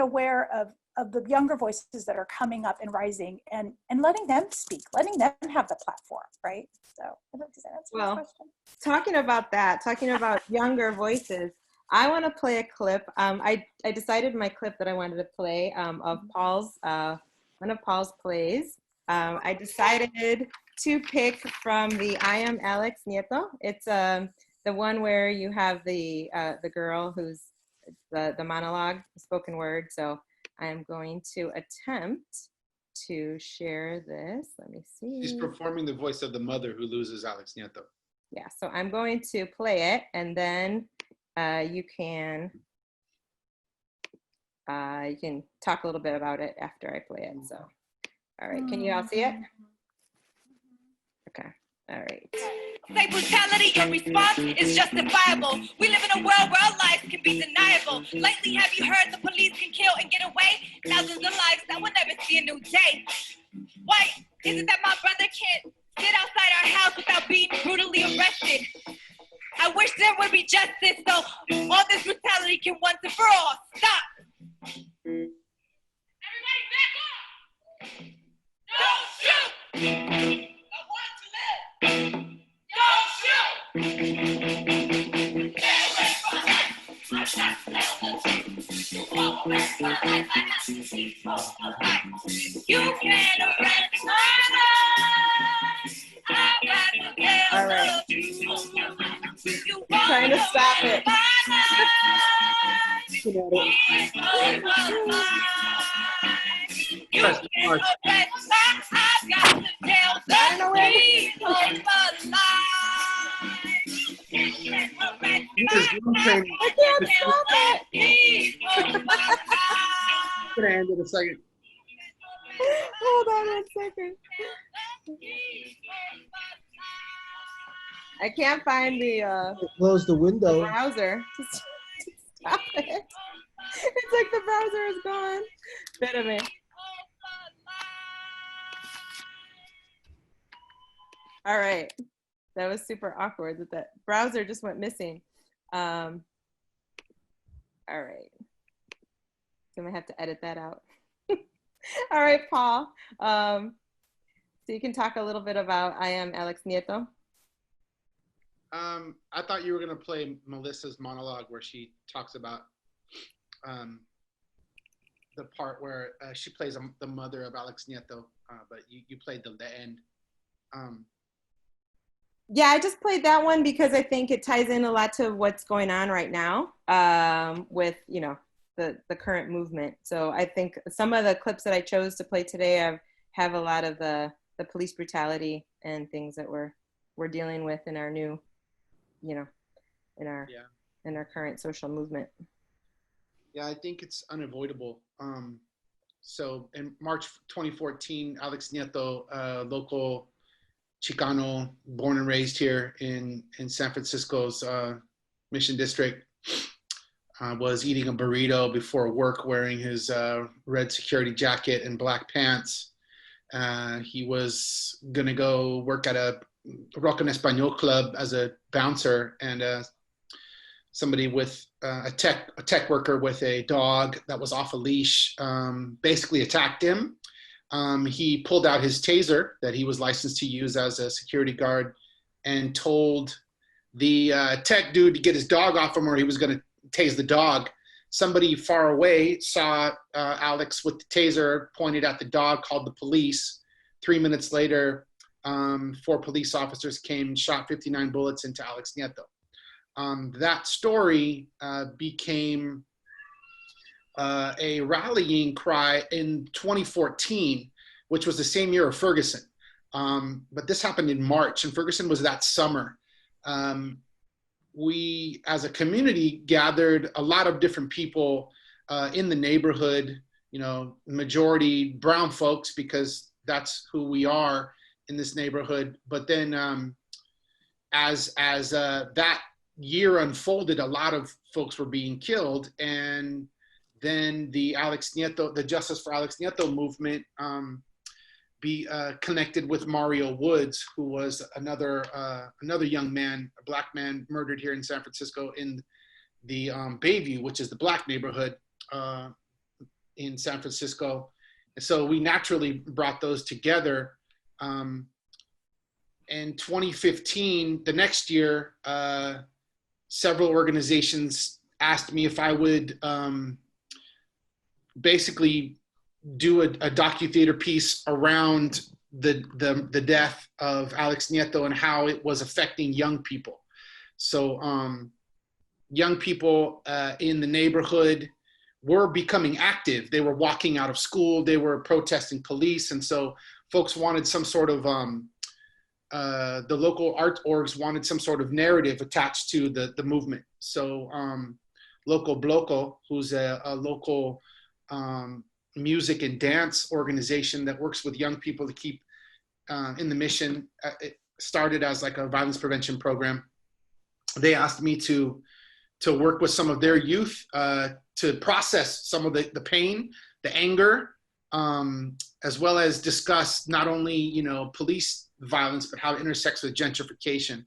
aware of the younger voices that are coming up and rising, and letting them speak, letting them have the platform, right? So, does that answer your question? Talking about younger voices, I want to play a clip. I decided my clip that I wanted to play of Paul's, one of Paul's plays. I decided to pick from the I Am Alex Nieto. It's the one where you have the girl who's the monologue, the spoken word. So I am going to attempt to share this. Let me see. She's performing the voice of the mother who loses Alex Nieto. Yeah, so I'm going to play it, and then you can talk a little bit about it after I play it. So, all right, can you all see it? Okay, all right. Say brutality, your response is justifiable. We live in a world where our lives can be deniable. Lately, have you heard the police can kill and get away? Thousands of lives that will never see a new day. Why is it that my brother can't sit outside our house without being brutally arrested? I wish there would be justice so all this brutality can once and for all stop. Everybody back up! Don't shoot! I want to live! Don't shoot! You can't arrest murder. All right. Trying to stop it. Gonna end in a second. Hold on 1 second. I can't find the Close the window. browser to stop it. It's like the browser is gone. Espérame. All right. That was super awkward that that browser just went missing. All right. So I'm gonna have to edit that out. All right, Paul. So you can talk a little bit about I Am Alex Nieto. I thought you were going to play Melissa's monologue where she talks about the part where she plays the mother of Alex Nieto, but you played the end. Yeah, I just played that one because I think it ties in a lot to what's going on right now with, you know, the current movement. So I think some of the clips that I chose to play today have a lot of the police brutality and things that we're dealing with in our new, you know, in our current social movement. Yeah, I think it's unavoidable. So in March 2014, Alex Nieto, local Chicano, born and raised here in San Francisco's Mission District, was eating a burrito before work wearing his red security jacket and black pants. He was gonna go work at a Rock en Español club as a bouncer, and somebody with a tech worker with a dog that was off a leash basically attacked him. He pulled out his taser that he was licensed to use as a security guard and told the tech dude to get his dog off him or he was going to tase the dog. Somebody far away saw Alex with the taser, pointed at the dog, called the police. 3 minutes later, 4 police officers came and shot 59 bullets into Alex Nieto. That story became a rallying cry in 2014, which was the same year of Ferguson. But this happened in March, and Ferguson was that summer. We, as a community, gathered a lot of different people in the neighborhood, you know, majority brown folks, because that's who we are in this neighborhood. But then as that year unfolded, a lot of folks were being killed. And then the Justice for Alex Nieto movement connected with Mario Woods, who was another young man, a black man murdered here in San Francisco in the Bayview, which is the black neighborhood in San Francisco. And so we naturally brought those together. In 2015, the next year, several organizations asked me if I would basically do a docutheater piece around the death of Alex Nieto and how it was affecting young people. So young people in the neighborhood were becoming active. They were walking out of school. They were protesting police. And so folks wanted some sort of, the local art orgs wanted some sort of narrative attached to the movement. So Loco Bloco, who's a local music and dance organization that works with young people to keep in the mission. It started as like a violence prevention program. They asked me to work with some of their youth to process some of the pain, the anger, as well as discuss not only, you know, police violence, but how it intersects with gentrification.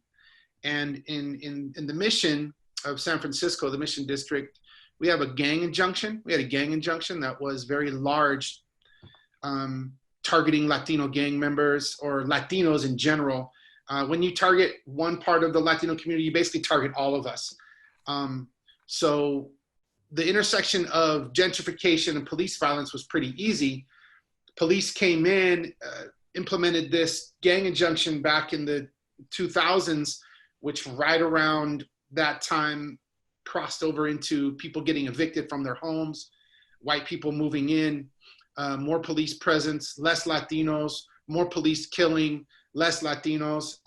And in the mission of San Francisco, the Mission District, we have a gang injunction. We had a gang injunction that was very large, targeting Latino gang members or Latinos in general. When you target one part of the Latino community, you basically target all of us. So the intersection of gentrification and police violence was pretty easy. Police came in, implemented this gang injunction back in the 2000s, which right around that time crossed over into people getting evicted from their homes, white people moving in, more police presence, less Latinos, more police killing, less Latinos.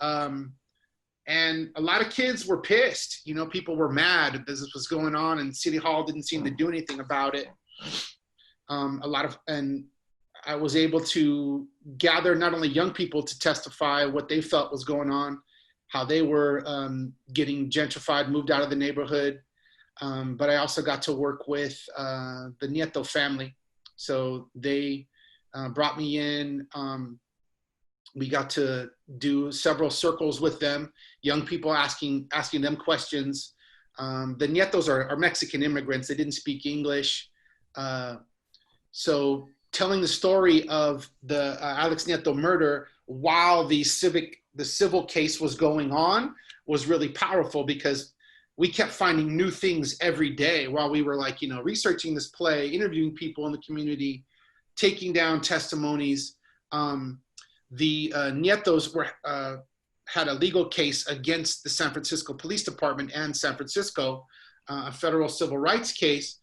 And a lot of kids were pissed. You know, people were mad that this was going on and City Hall didn't seem to do anything about it. And I was able to gather not only young people to testify what they felt was going on, how they were getting gentrified, moved out of the neighborhood, but I also got to work with the Nieto family. So they brought me in. We got to do several circles with them, young people asking them questions. The Nietos are Mexican immigrants. They didn't speak English. So telling the story of the Alex Nieto murder while the civil case was going on was really powerful, because we kept finding new things every day while we were, like, you know, researching this play, interviewing people in the community, taking down testimonies. The Nietos had a legal case against the San Francisco Police Department and San Francisco, a federal civil rights case.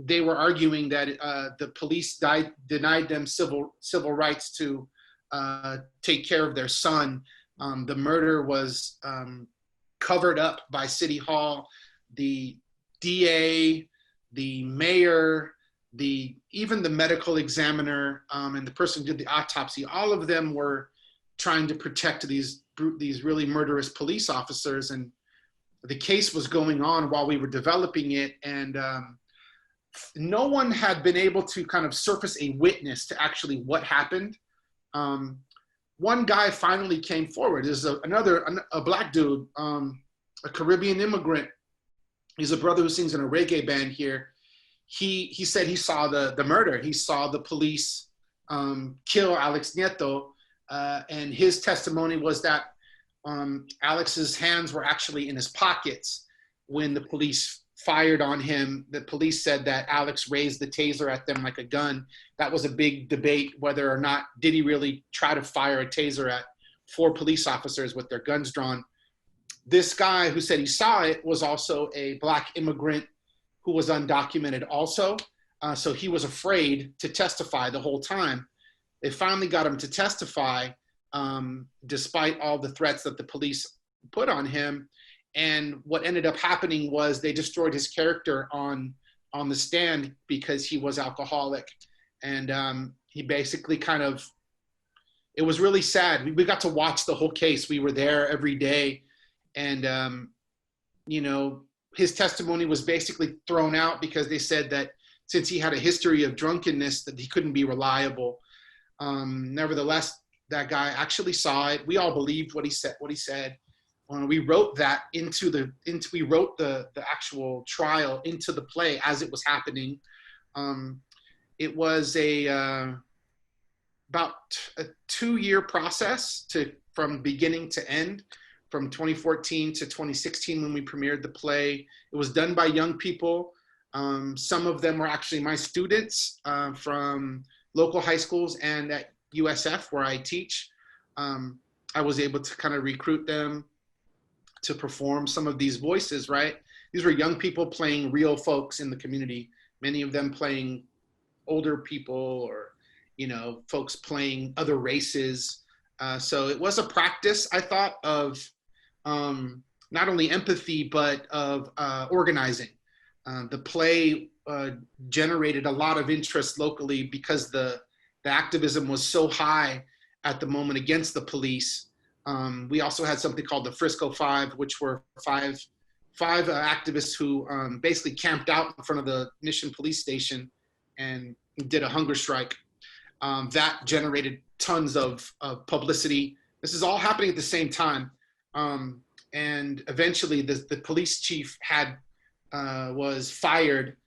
They were arguing that the police denied them civil rights to take care of their son. The murder was covered up by City Hall. The DA, the mayor, even the medical examiner, and the person who did the autopsy, all of them were trying to protect these really murderous police officers. And the case was going on while we were developing it. And no one had been able to kind of surface a witness to actually what happened. One guy finally came forward. There's a black dude, a Caribbean immigrant, He's a brother who sings in a reggae band here. He said he saw the murder. He saw the police kill Alex Nieto, and his testimony was that Alex's hands were actually in his pockets when the police fired on him. The police said that Alex raised the taser at them like a gun. That was a big debate whether or not did he really try to fire a taser at 4 police officers with their guns drawn. This guy who said he saw it was also a Black immigrant who was undocumented also. So he was afraid to testify the whole time. They finally got him to testify despite all the threats that the police put on him. And what ended up happening was they destroyed his character on the stand because he was alcoholic. And he basically it was really sad. We got to watch the whole case. We were there every day. And, you know, his testimony was basically thrown out because they said that since he had a history of drunkenness, that he couldn't be reliable. Nevertheless, that guy actually saw it. We all believed what he said. We wrote that we wrote the actual trial into the play as it was happening. It was about a 2-year process from beginning to end, from 2014 to 2016 when we premiered the play. It was done by young people. Some of them were actually my students from local high schools and at USF where I teach. I was able to kind of recruit them to perform some of these voices, right? These were young people playing real folks in the community, many of them playing older people or, you know, folks playing other races. So it was a practice, I thought, of not only empathy, but of organizing. The play generated a lot of interest locally because the activism was so high at the moment against the police. We also had something called the Frisco Five, which were five activists who basically camped out in front of the Mission Police Station and did a hunger strike. That generated tons of publicity. This is all happening at the same time. And eventually the police chief was fired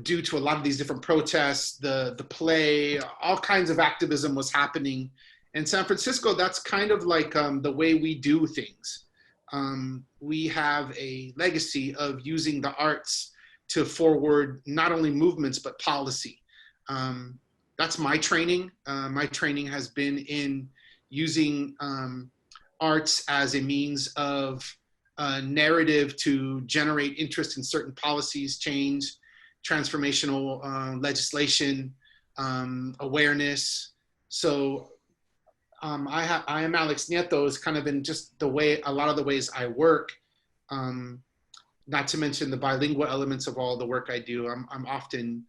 due to a lot of these different protests, the play, all kinds of activism was happening. In San Francisco, that's kind of like the way we do things. We have a legacy of using the arts to forward not only movements, but policy. That's my training. My training has been in using arts as a means of narrative to generate interest in certain policies, change, transformational legislation, awareness. So I am Alex Nieto is kind of in just a lot of the ways I work, not to mention the bilingual elements of all the work I do. I'm often,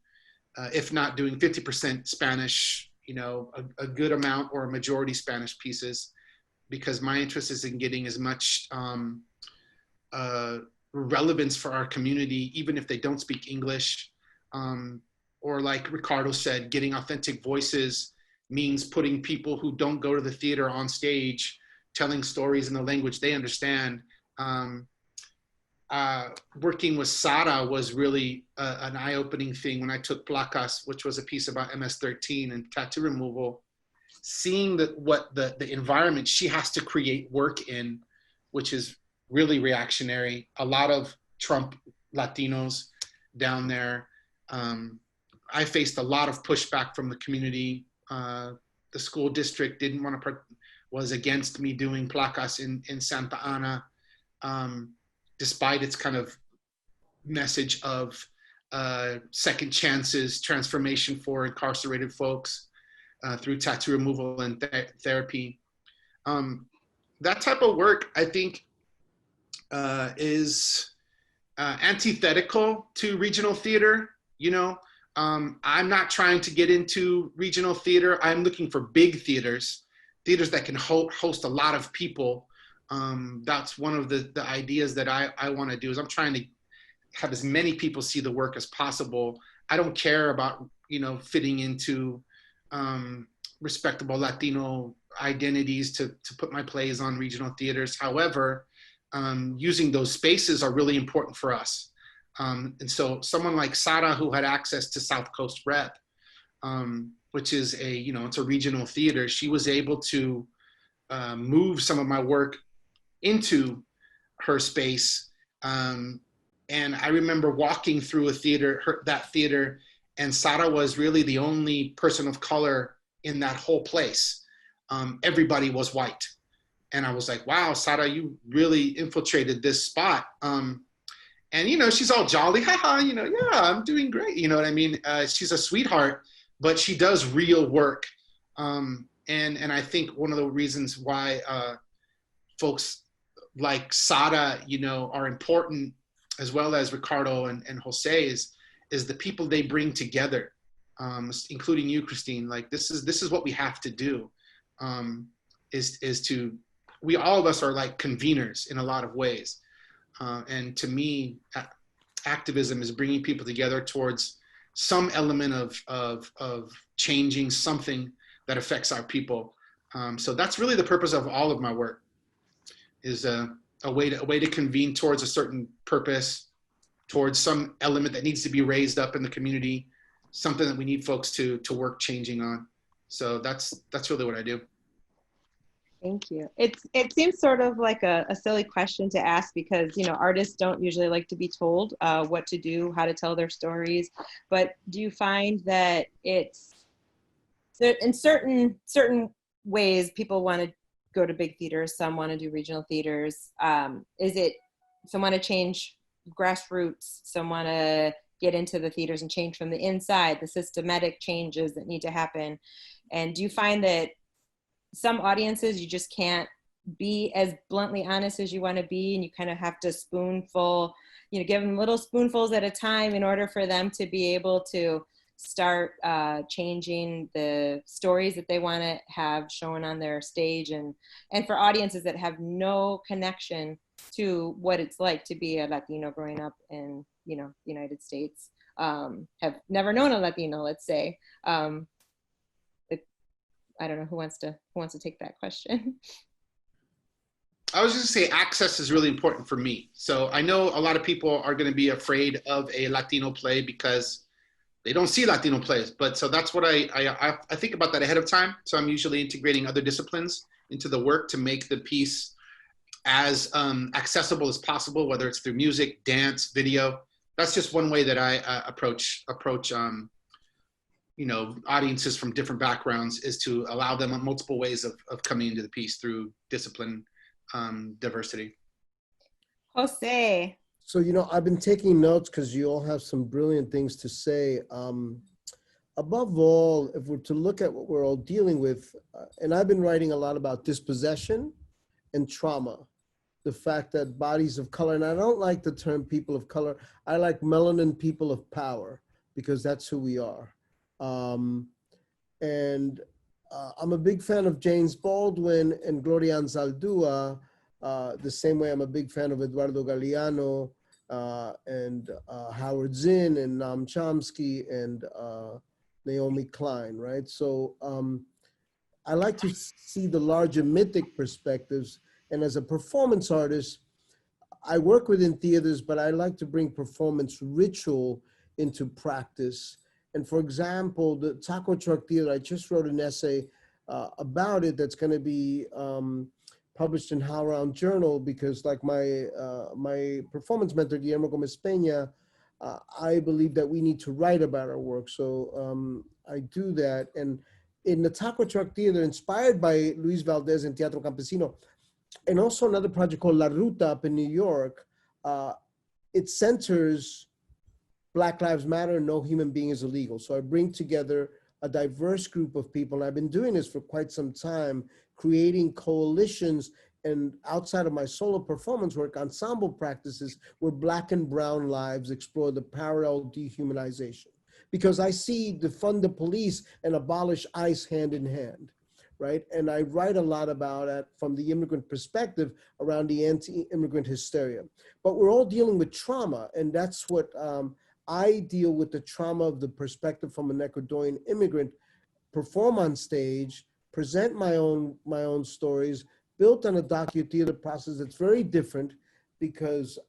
if not doing 50% Spanish, you know, a good amount or a majority Spanish pieces, because my interest is in getting as much relevance for our community, even if they don't speak English. Or like Ricardo said, getting authentic voices means putting people who don't go to the theater on stage, telling stories in the language they understand. Working with Sara was really an eye-opening thing when I took Placas, which was a piece about MS-13 and tattoo removal. Seeing what the environment she has to create work in, which is really reactionary. A lot of Trump Latinos down there. I faced a lot of pushback from the community. The school district didn't want to, was against me doing Placas in Santa Ana, despite its kind of message of second chances, transformation for incarcerated folks through tattoo removal and therapy. That type of work, I think, is antithetical to regional theater. You know, I'm not trying to get into regional theater. I'm looking for big theaters that can host a lot of people. That's one of the ideas that I want to do, is I'm trying to have as many people see the work as possible. I don't care about, you know, fitting into respectable Latino identities to put my plays on regional theaters. However, using those spaces are really important for us. And so someone like Sara, who had access to South Coast Rep, which is it's a regional theater, she was able to move some of my work into her space. And I remember walking through that theater, and Sara was really the only person of color in that whole place. Everybody was white. And I was like, wow, Sara, you really infiltrated this spot. And, she's all jolly, haha, yeah, I'm doing great. You know what I mean? She's a sweetheart, but she does real work. And I think one of the reasons why folks like Sara, are important, as well as Ricardo and Jose, is the people they bring together, including you, Christine. Like, this is what we have to do, we all of us are like conveners in a lot of ways. And to me, activism is bringing people together towards some element of changing something that affects our people. So that's really the purpose of all of my work, is a way to convene towards a certain purpose, towards some element that needs to be raised up in the community, something that we need folks to work changing on. So that's really what I do. Thank you. It seems sort of like a silly question to ask, because artists don't usually like to be told what to do, how to tell their stories. But do you find that it's in certain ways people want to go to big theaters, some want to do regional theaters? Is it some want to change grassroots, some want to get into the theaters and change from the inside, the systematic changes that need to happen? And do you find that some audiences you just can't be as bluntly honest as you want to be, and you kind of have to spoonful, give them little spoonfuls at a time in order for them to be able to start changing the stories that they want to have shown on their stage, and for audiences that have no connection to what it's like to be a Latino growing up in the United States, have never known a Latino, let's say. I don't know who wants to take that question. I was just gonna say access is really important for me. So I know a lot of people are going to be afraid of a Latino play because they don't see Latino plays. But so that's what I think about that ahead of time. So I'm usually integrating other disciplines into the work to make the piece as accessible as possible, whether it's through music, dance, video. That's just one way that I approach audiences from different backgrounds, is to allow them multiple ways of coming into the piece through discipline, diversity. Jose. So, I've been taking notes because you all have some brilliant things to say. Above all, if we're to look at what we're all dealing with, and I've been writing a lot about dispossession and trauma, the fact that bodies of color, and I don't like the term people of color, I like melanin people of power, because that's who we are. I'm a big fan of James Baldwin and Gloria Anzaldúa, the same way I'm a big fan of Eduardo Galeano and Howard Zinn and Noam Chomsky and Naomi Klein, right? So I like to see the larger mythic perspectives. And as a performance artist, I work within theaters, but I like to bring performance ritual into practice. And for example, the Taco Truck Theater, I just wrote an essay about it that's going to be published in HowlRound Journal, because like my performance mentor, Guillermo Gomez Peña, I believe that we need to write about our work. So I do that. And in the Taco Truck Theater, inspired by Luis Valdez and Teatro Campesino, and also another project called La Ruta up in New York, it centers Black Lives Matter, no human being is illegal. So I bring together a diverse group of people, and I've been doing this for quite some time, creating coalitions and outside of my solo performance work, ensemble practices where Black and brown lives explore the parallel dehumanization. Because I see defund the police and abolish ICE hand in hand, right? And I write a lot about it from the immigrant perspective around the anti-immigrant hysteria. But we're all dealing with trauma, and that's what I deal with, the trauma of the perspective from an Ecuadorian immigrant, perform on stage, present my own stories, built on a docu-theater process that's very different, because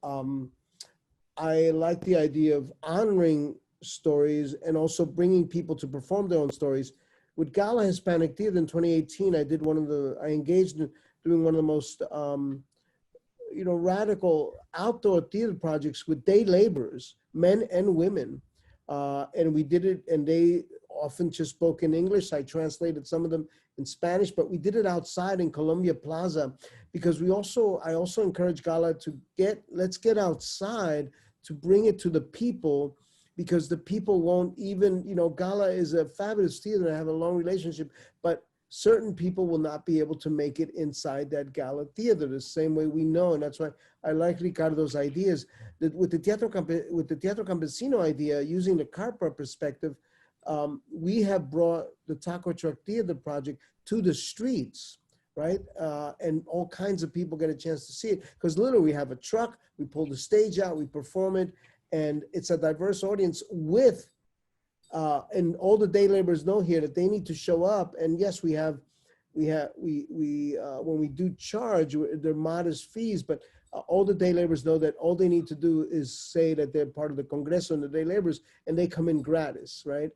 I like the idea of honoring stories and also bringing people to perform their own stories. With Gala Hispanic Theater in 2018, I engaged in doing one of the most, radical outdoor theater projects with day laborers, men and women. And we did it, and they often just spoke in English. I translated some of them in Spanish, but we did it outside in Columbia Plaza, because I also encourage Gala to let's get outside to bring it to the people, because the people won't even, Gala is a fabulous theater, I have a long relationship, but certain people will not be able to make it inside that Gala theater the same way we know. And that's why I like Ricardo's ideas, that with the Teatro Campesino idea, using the Carpa perspective, we have brought the Taco Truck Theater project to the streets, right? And all kinds of people get a chance to see it, because literally we have a truck, we pull the stage out, we perform it, and it's a diverse audience with, and all the day laborers know here that they need to show up. And yes, when we do charge, they're modest fees, but all the day laborers know that all they need to do is say that they're part of the Congreso and the day laborers, and they come in gratis, right?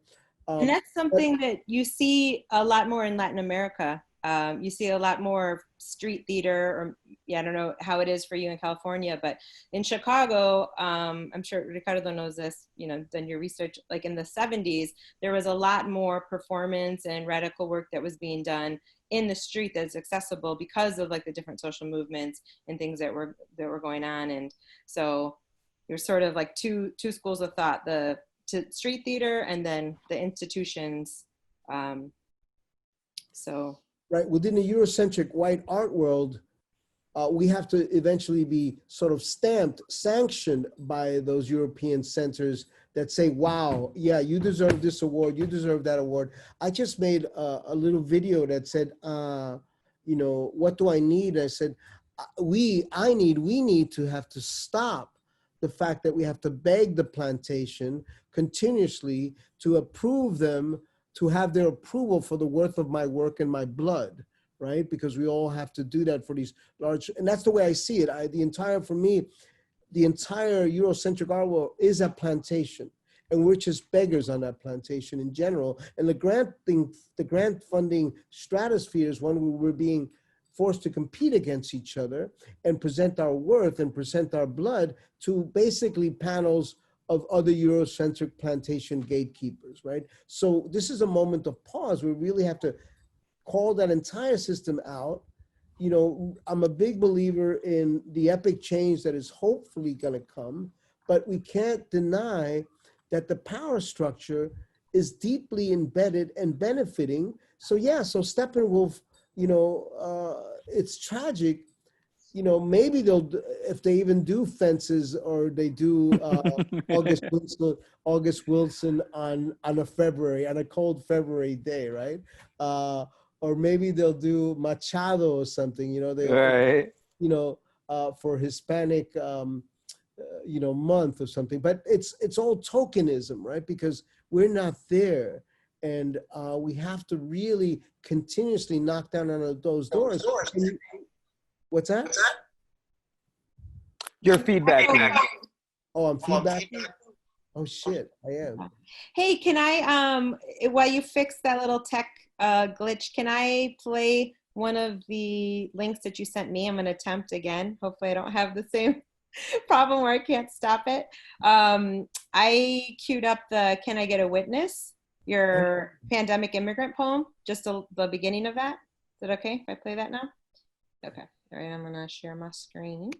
And that's something that you see a lot more in Latin America. You see a lot more street theater, or I don't know how it is for you in California, but in Chicago, I'm sure Ricardo knows this, done your research, like in the 70s, there was a lot more performance and radical work that was being done in the street that's accessible because of like the different social movements and things that were going on. And so there's sort of like two schools of thought, the street theater and then the institutions. Right, within the Eurocentric white art world, we have to eventually be sort of sanctioned by those European centers that say, wow, yeah, you deserve this award, you deserve that award. I just made a little video that said, what do I need? I said, we need to have to stop the fact that we have to beg the plantation continuously to approve them, to have their approval for the worth of my work and my blood, right? Because we all have to do that for these large, and that's the way I see it. For me, the entire Eurocentric art world is a plantation, and we're just beggars on that plantation in general. And the grant funding stratosphere is one where we're being forced to compete against each other and present our worth and present our blood to basically panels of other Eurocentric plantation gatekeepers, right? So this is a moment of pause. We really have to call that entire system out. I'm a big believer in the epic change that is hopefully gonna come, but we can't deny that the power structure is deeply embedded and benefiting. So Steppenwolf, it's tragic. Maybe if they even do fences, or they do August Wilson on a cold February day, right? Or maybe they'll do Machado or something, Right. For Hispanic, month or something. But it's all tokenism, right? Because we're not there. And we have to really continuously knock down on those doors. What's that? You're feedbacking. Oh, I'm feedbacking? Oh shit, I am. Hey, can I, while you fix that little tech glitch, can I play one of the links that you sent me? I'm gonna attempt again. Hopefully I don't have the same problem where I can't stop it. I queued up the Can I Get a Witness, your pandemic immigrant poem, just the beginning of that. Is it okay if I play that now? Okay. All right, I'm gonna share my screen.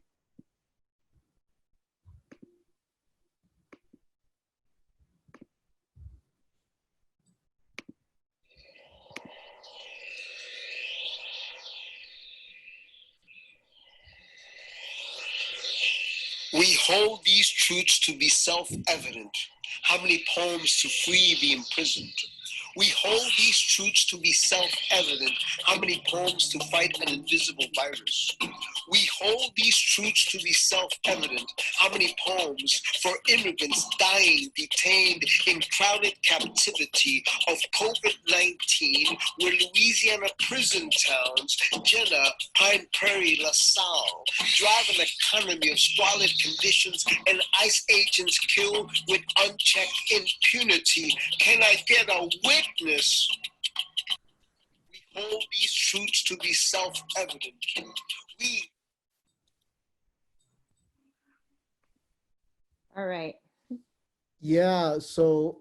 We hold these truths to be self-evident. How many poems to free the imprisoned? We hold these truths to be self-evident. How many poems to fight an invisible virus? We hold these truths to be self-evident. How many poems for immigrants dying, detained in crowded captivity of COVID-19 were Louisiana prison towns, Jenna, Pine Prairie, LaSalle, drive an economy of squalid conditions and ICE agents killed with unchecked impunity. Can I get a witness? We hold these truths to be self-evident. All right. Yeah, so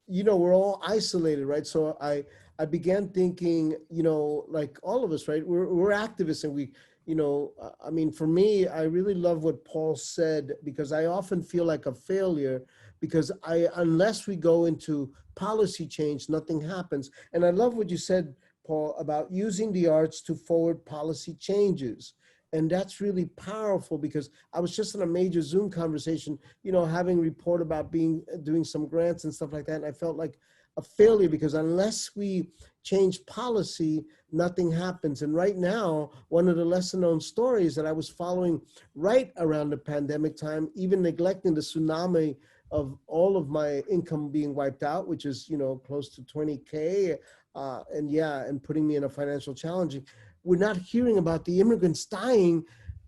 we're all isolated, right? So I began thinking, like all of us, right? We're activists, and we, I mean, for me, I really love what Paul said, because I often feel like a failure, because unless we go into policy change, nothing happens. And I love what you said, Paul, about using the arts to forward policy changes. And that's really powerful, because I was just in a major Zoom conversation, having report about doing some grants and stuff like that. And I felt like a failure, because unless we change policy, nothing happens. And right now, one of the lesser known stories that I was following right around the pandemic time, even neglecting the tsunami of all of my income being wiped out, which is, close to 20K, and putting me in a financial challenge. We're not hearing about the immigrants dying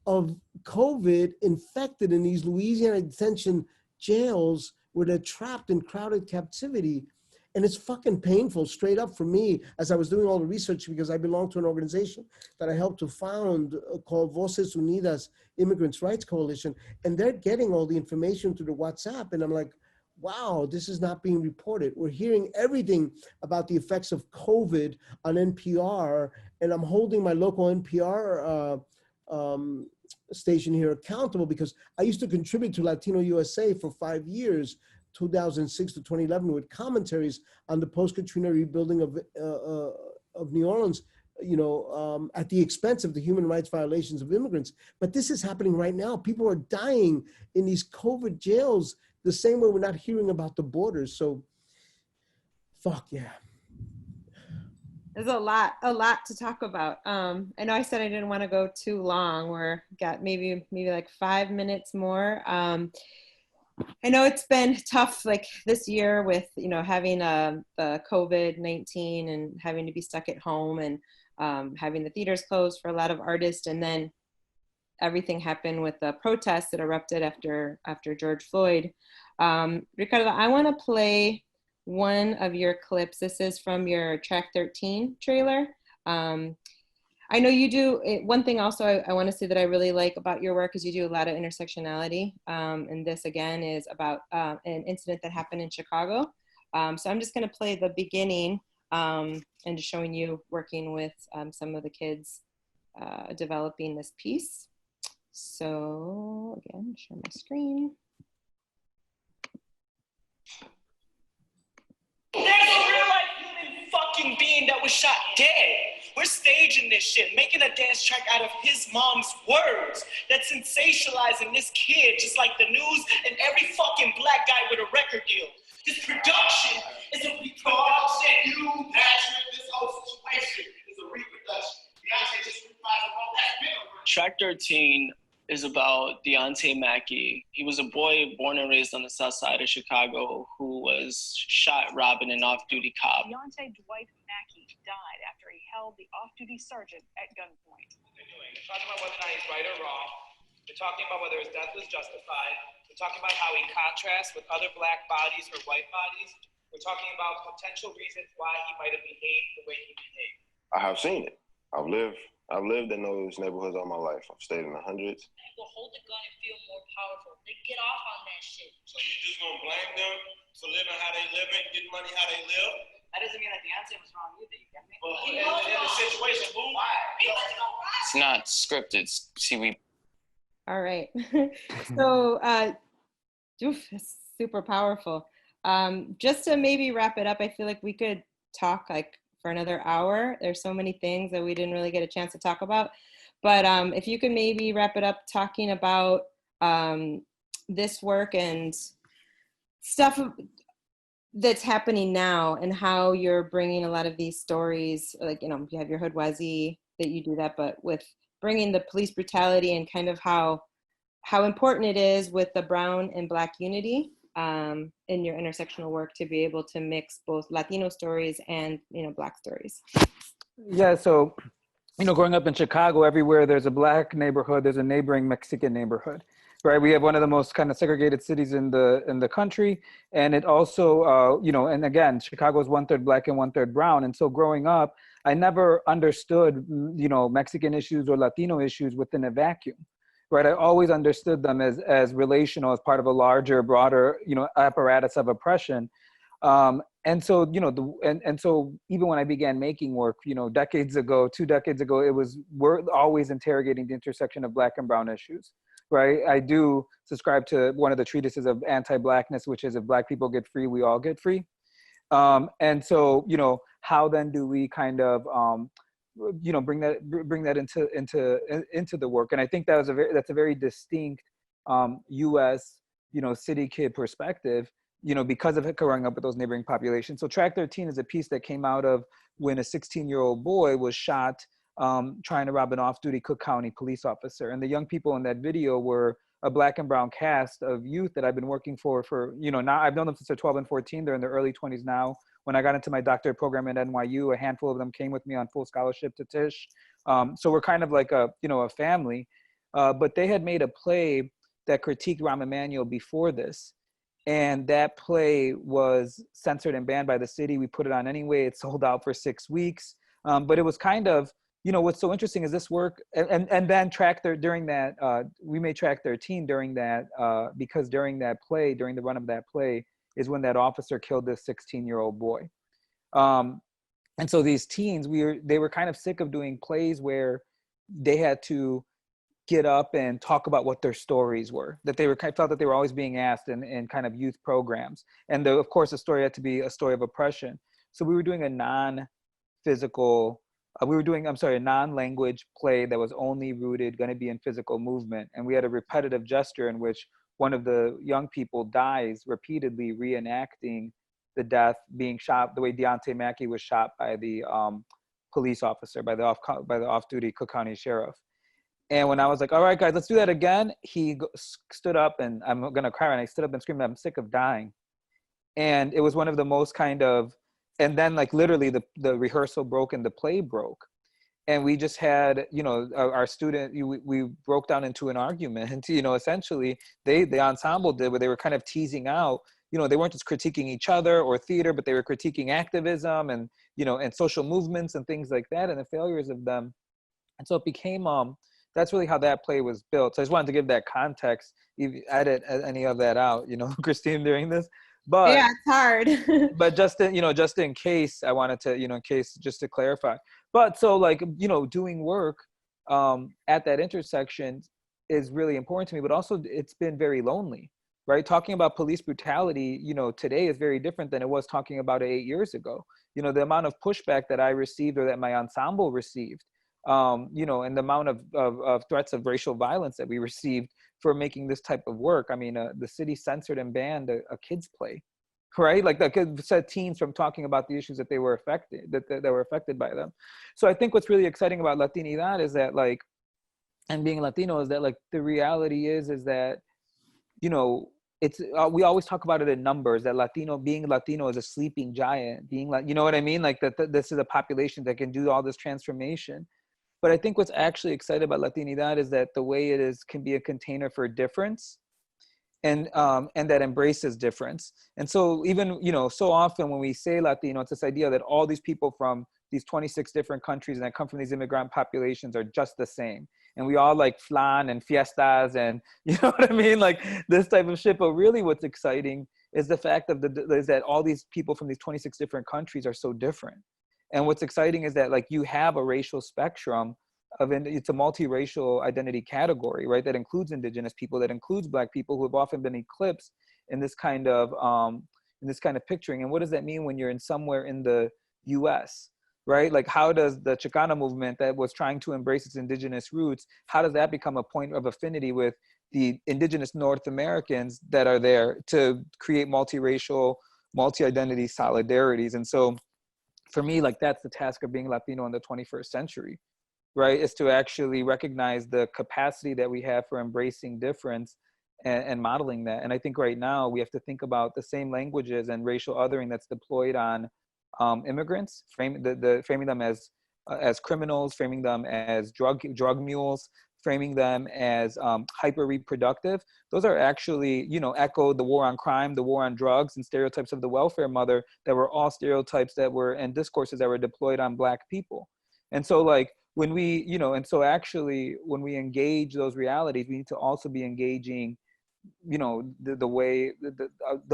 of COVID infected in these Louisiana detention jails where they're trapped in crowded captivity. And it's fucking painful, straight up, for me, as I was doing all the research, because I belong to an organization that I helped to found called Voces Unidas Immigrants' Rights Coalition. And they're getting all the information through the WhatsApp. And I'm like, wow, this is not being reported. We're hearing everything about the effects of COVID on NPR. And I'm holding my local NPR station here accountable, because I used to contribute to Latino USA for 5 years, 2006 to 2011, with commentaries on the post-Katrina rebuilding of New Orleans, at the expense of the human rights violations of immigrants. But this is happening right now. People are dying in these COVID jails the same way we're not hearing about the borders. So, fuck yeah. There's a lot to talk about. I know I said I didn't want to go too long. We're got maybe like 5 minutes more. I know it's been tough, like this year with, having the COVID-19 and having to be stuck at home, and having the theaters closed for a lot of artists. And then everything happened with the protests that erupted after George Floyd. Ricardo, I want to play one of your clips. This is from your Track 13 trailer. I know you do, one thing also I want to say that I really like about your work is you do a lot of intersectionality. And this again is about an incident that happened in Chicago. So I'm just going to play the beginning and just showing you working with some of the kids developing this piece. So again, share my screen. There's a real life human fucking being that was shot dead. We're staging this shit, making a dance track out of his mom's words that's sensationalizing this kid just like the news and every fucking black guy with a record deal. This production is a reproduction. You passionate, this whole situation is a reproduction. Beyonce just reprised the role that's been a Track 13 is about Deontay Mackey. He was a boy born and raised on the south side of Chicago who was shot, robbing an off-duty cop. Deontay Dwight Mackey died after he held the off-duty sergeant at gunpoint. They're talking about whether or not he's right or wrong. They're talking about whether his death was justified. They're talking about how he contrasts with other black bodies or white bodies. We're talking about potential reasons why he might have behaved the way he behaved. I have seen it. I've lived in those neighborhoods all my life. I've stayed in the hundreds. People hold the gun and feel more powerful. They get off on that shit. So you just gonna blame them for living how they live and getting money how they live? That doesn't mean that the answer was wrong either, you get me? Well, in the situation, why? It's not scripted. See, we. All right. So, it's super powerful. Just to maybe wrap it up, I feel like we could talk like for another hour. There's so many things that we didn't really get a chance to talk about. But if you could maybe wrap it up talking about this work and stuff that's happening now and how you're bringing a lot of these stories, like, you have your Hoodwazi that you do that, but with bringing the police brutality and kind of how important it is with the brown and Black unity in your intersectional work to be able to mix both Latino stories and, you know, Black stories. Yeah, so, you know, growing up in Chicago, everywhere there's a Black neighborhood, there's a neighboring Mexican neighborhood, right? We have one of the most kind of segregated cities in the country. And it also, you know, and again, Chicago is 1/3 Black and 1/3 brown. And so growing up, I never understood, you know, Mexican issues or Latino issues within a vacuum, right? I always understood them as relational, as part of a larger, broader, you know, apparatus of oppression. And so, you know, and so even when I began making work, you know, 2 decades ago, we're always interrogating the intersection of Black and brown issues, right? I do subscribe to one of the treatises of anti-Blackness, which is if Black people get free, we all get free. And so, you know, how then do we kind of, you know, bring that into the work? And I think that's a very distinct U.S., you know, city kid perspective, you know, because of it growing up with those neighboring populations. So Track 13 is a piece that came out of when a 16-year-old boy was shot trying to rob an off-duty Cook County police officer. And the young people in that video were a Black and brown cast of youth that I've been working for, you know, now I've known them since they're 12 and 14. They're in their early 20s now. When I got into my doctorate program at NYU, a handful of them came with me on full scholarship to Tisch. So we're kind of like a, you know, a family. But they had made a play that critiqued Rahm Emanuel before this. And that play was censored and banned by the city. We put it on anyway. It sold out for 6 weeks. But it was kind of, you know, what's so interesting is this work, and then during that, we made Track 13 during that, because during that play, during the run of that play, is when that officer killed this 16-year-old boy. And so these teens, they were kind of sick of doing plays where they had to get up and talk about what their stories were, that they felt that they were always being asked in kind of youth programs. And of course, the story had to be a story of oppression. So we were doing a non-physical, a non-language play that was only rooted, going to be in physical movement. And we had a repetitive gesture in which one of the young people dies repeatedly reenacting the death, being shot the way Deontay Mackey was shot by the police officer, by the off-duty Cook County sheriff. And when I was like, all right, guys, let's do that again, he stood up, and I'm going to cry, and I stood up and screamed, I'm sick of dying. And it was one of the most kind of, and then like literally the rehearsal broke and the play broke. And we just had, you know, our student, we broke down into an argument, you know, essentially the ensemble did, where they were kind of teasing out, you know, they weren't just critiquing each other or theater, but they were critiquing activism and, you know, and social movements and things like that, and the failures of them. And so it became, that's really how that play was built. So I just wanted to give that context. You edit any of that out, you know, Christine, during this. But yeah, it's hard. But just in case, I wanted to, you know, just to clarify. But so like, you know, doing work at that intersection is really important to me, but also it's been very lonely, right? Talking about police brutality, you know, today is very different than it was talking about it 8 years ago. You know, the amount of pushback that I received or that my ensemble received, you know, and the amount of threats of racial violence that we received for making this type of work. I mean, the city censored and banned a kids play, right? Like that could set teens from talking about the issues that they were affected, that were affected by them. So I think what's really exciting about Latinidad is that, like, and being Latino is that, like, the reality is that, you know, it's we always talk about it in numbers, that being Latino is a sleeping giant, being like, you know what I mean? Like that this is a population that can do all this transformation. But I think what's actually exciting about Latinidad is that the way it is can be a container for difference, and that embraces difference. And so even, you know, so often when we say Latino, it's this idea that all these people from these 26 different countries and that come from these immigrant populations are just the same. And we all like flan and fiestas and, you know what I mean? Like this type of shit. But really what's exciting is the fact is that all these people from these 26 different countries are so different. And what's exciting is that, like, you have a racial spectrum it's a multiracial identity category, right? That includes indigenous people, that includes Black people, who have often been eclipsed in this kind of picturing. And what does that mean when you're somewhere in the US, right? Like, how does the Chicana movement that was trying to embrace its indigenous roots, how does that become a point of affinity with the indigenous North Americans that are there to create multiracial, multi-identity solidarities? And so for me, like, that's the task of being Latino in the 21st century, right, is to actually recognize the capacity that we have for embracing difference and modeling that. And I think right now we have to think about the same languages and racial othering that's deployed on immigrants, framing them as criminals, framing them as drug mules, framing them as hyper reproductive. Those are actually, echo the war on crime, the war on drugs, and stereotypes of the welfare mother that were all stereotypes that were, and discourses that were deployed on Black people. And so like when we, actually when we engage those realities, we need to also be engaging the way the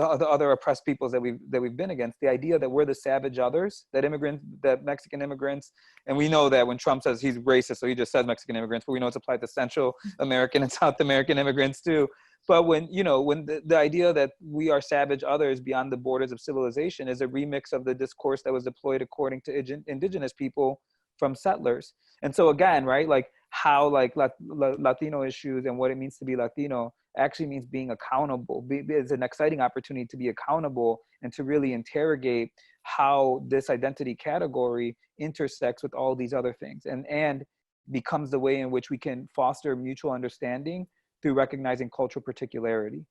other oppressed peoples that we've been against. The idea that we're the savage others, that Mexican immigrants, and we know that when Trump says he's racist, so he just says Mexican immigrants, but we know it's applied to Central American and South American immigrants too. But when the idea that we are savage others beyond the borders of civilization is a remix of the discourse that was deployed according to indigenous people from settlers. And so again, right, like how like Latino issues and what it means to be Latino actually means being accountable. It's an exciting opportunity to be accountable and to really interrogate how this identity category intersects with all these other things and becomes the way in which we can foster mutual understanding through recognizing cultural particularity,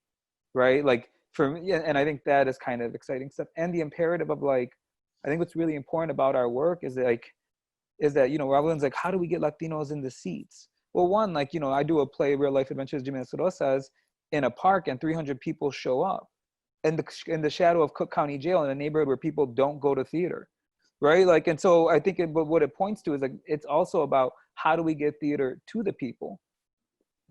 right? Like for me, and I think that is kind of exciting stuff. And the imperative of like, I think what's really important about our work is that everyone's like, how do we get Latinos in the seats? Well, one, like, I do a play, Real Life Adventures de Jimenez Rosas, in a park and 300 people show up in the shadow of Cook County Jail in a neighborhood where people don't go to theater, right? Like, and so I think what it points to is like, it's also about how do we get theater to the people?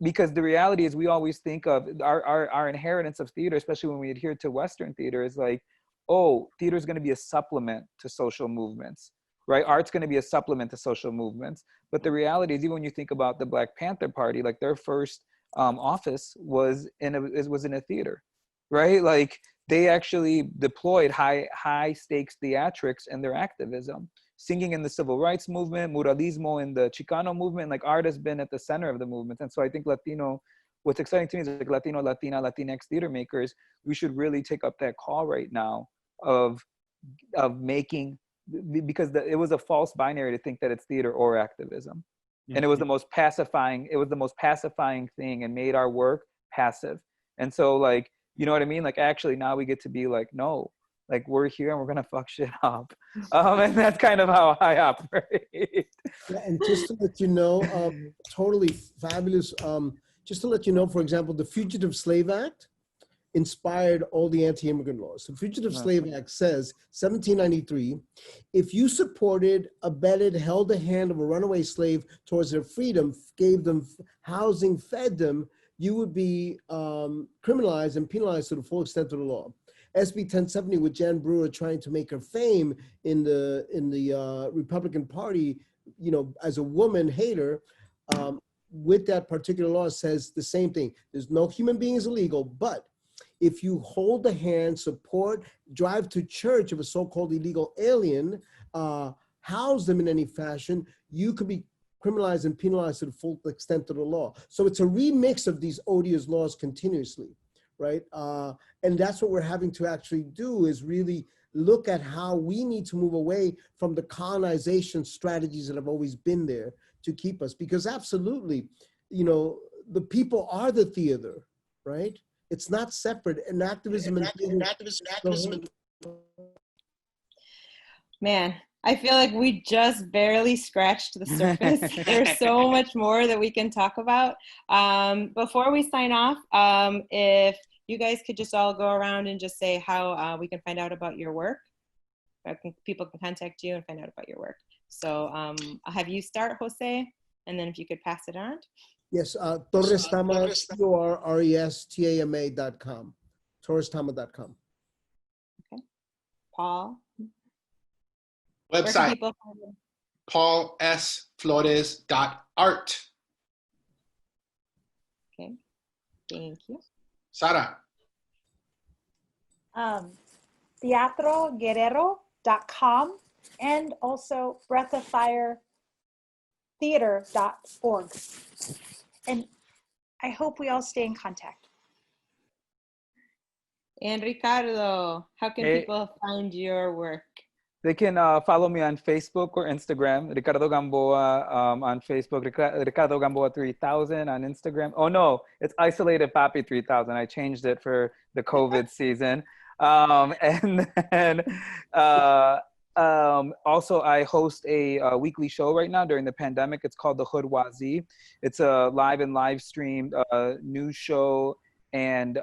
Because the reality is we always think of our inheritance of theater, especially when we adhere to Western theater, is like, oh, theater is going to be a supplement to social movements, right? Art's going to be a supplement to social movements. But the reality is, even when you think about the Black Panther Party, like their first office was in a theater, right? Like they actually deployed high stakes theatrics in their activism, singing in the civil rights movement, muralismo in the Chicano movement. Like art has been at the center of the movement. And so I think what's exciting to me is like Latino, Latina, Latinx theater makers, we should really take up that call right now of making, because it was a false binary to think that it's theater or activism. And it was the most pacifying thing and made our work passive. And so like, you know what I mean? Like actually now we get to be like, no, like we're here and we're gonna fuck shit up. And that's kind of how I operate. Yeah, and just to let you know, totally fabulous. Just to let you know, for example, the Fugitive Slave Act inspired all the anti-immigrant laws. The Fugitive Slave Act says, 1793, if you supported, abetted, held the hand of a runaway slave towards their freedom, gave them housing, fed them, you would be criminalized and penalized to the full extent of the law. SB 1070, with Jan Brewer trying to make her fame in the Republican Party, as a woman hater, with that particular law says the same thing. There's no human being is illegal, but if you hold the hand, support, drive to church of a so-called illegal alien, house them in any fashion, you could be criminalized and penalized to the full extent of the law. So it's a remix of these odious laws continuously, right? And that's what we're having to actually do, is really look at how we need to move away from the colonization strategies that have always been there to keep us. Because absolutely, the people are the theater, right? It's not separate. And activism Man, I feel like we just barely scratched the surface. There's so much more that we can talk about. Before we sign off, if you guys could just all go around and just say how we can find out about your work. People can contact you and find out about your work. So I'll have you start, Jose, and then if you could pass it on. Yes, Torres Tama, TORRESTAMA.com, TorresTama.com. Okay. Paul? Website, paulsflores.art. Okay, thank you. Sara? TeatroGuerrero.com and also breathoffiretheater.org. And I hope we all stay in contact. And Ricardo, how can people find your work? They can follow me on Facebook or Instagram, Ricardo Gamboa on Facebook, Ricardo Gamboa 3000 on Instagram. Oh no, it's Isolated Papi 3000. I changed it for the COVID season. And then also I host a weekly show right now during the pandemic. It's called The Hood Wazi. It's a live streamed news show and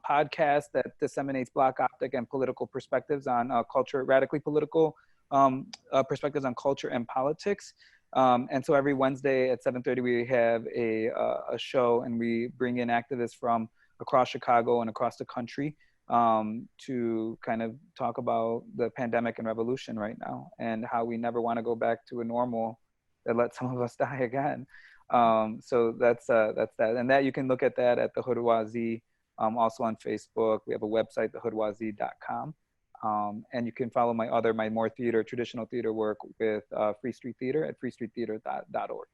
podcast that disseminates Black optic and political perspectives on culture, radically political perspectives on culture and politics. And so every Wednesday at 7:30 we have a show, and we bring in activists from across Chicago and across the country to kind of talk about the pandemic and revolution right now, and how we never want to go back to a normal that let some of us die again. So that's that. And that you can look at that at the Hood Wazi, also on Facebook. We have a website, thehoodwazi.com. And you can follow my more traditional theater work with Free Street Theater at freestreettheater.org.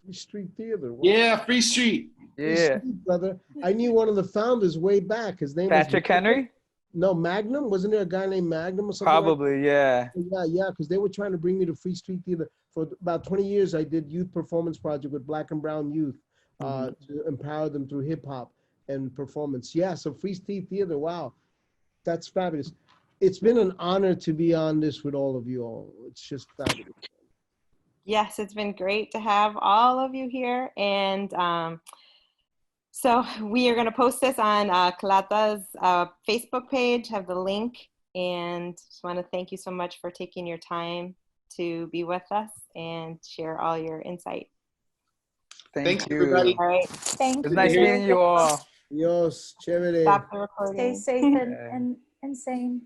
Free Street Theater. Wow. Yeah, Free Street. Free Street, brother. I knew one of the founders way back. His name Patrick was Henry? No, Magnum. Wasn't there a guy named Magnum or something? Probably, yeah. Yeah, because they were trying to bring me to Free Street Theater. For about 20 years, I did youth performance project with Black and Brown youth to empower them through hip hop and performance. Yeah, so Free Street Theater, wow. That's fabulous. It's been an honor to be on this with all of you all. It's just fabulous. Yes, it's been great to have all of you here. And so we are going to post this on CLATA's Facebook page, have the link. And just want to thank you so much for taking your time to be with us and share all your insight. Thanks, you. everybody. All right. Thank you. It's nice meeting you all. Dios, chévere. Stop the recording. Stay safe and sane.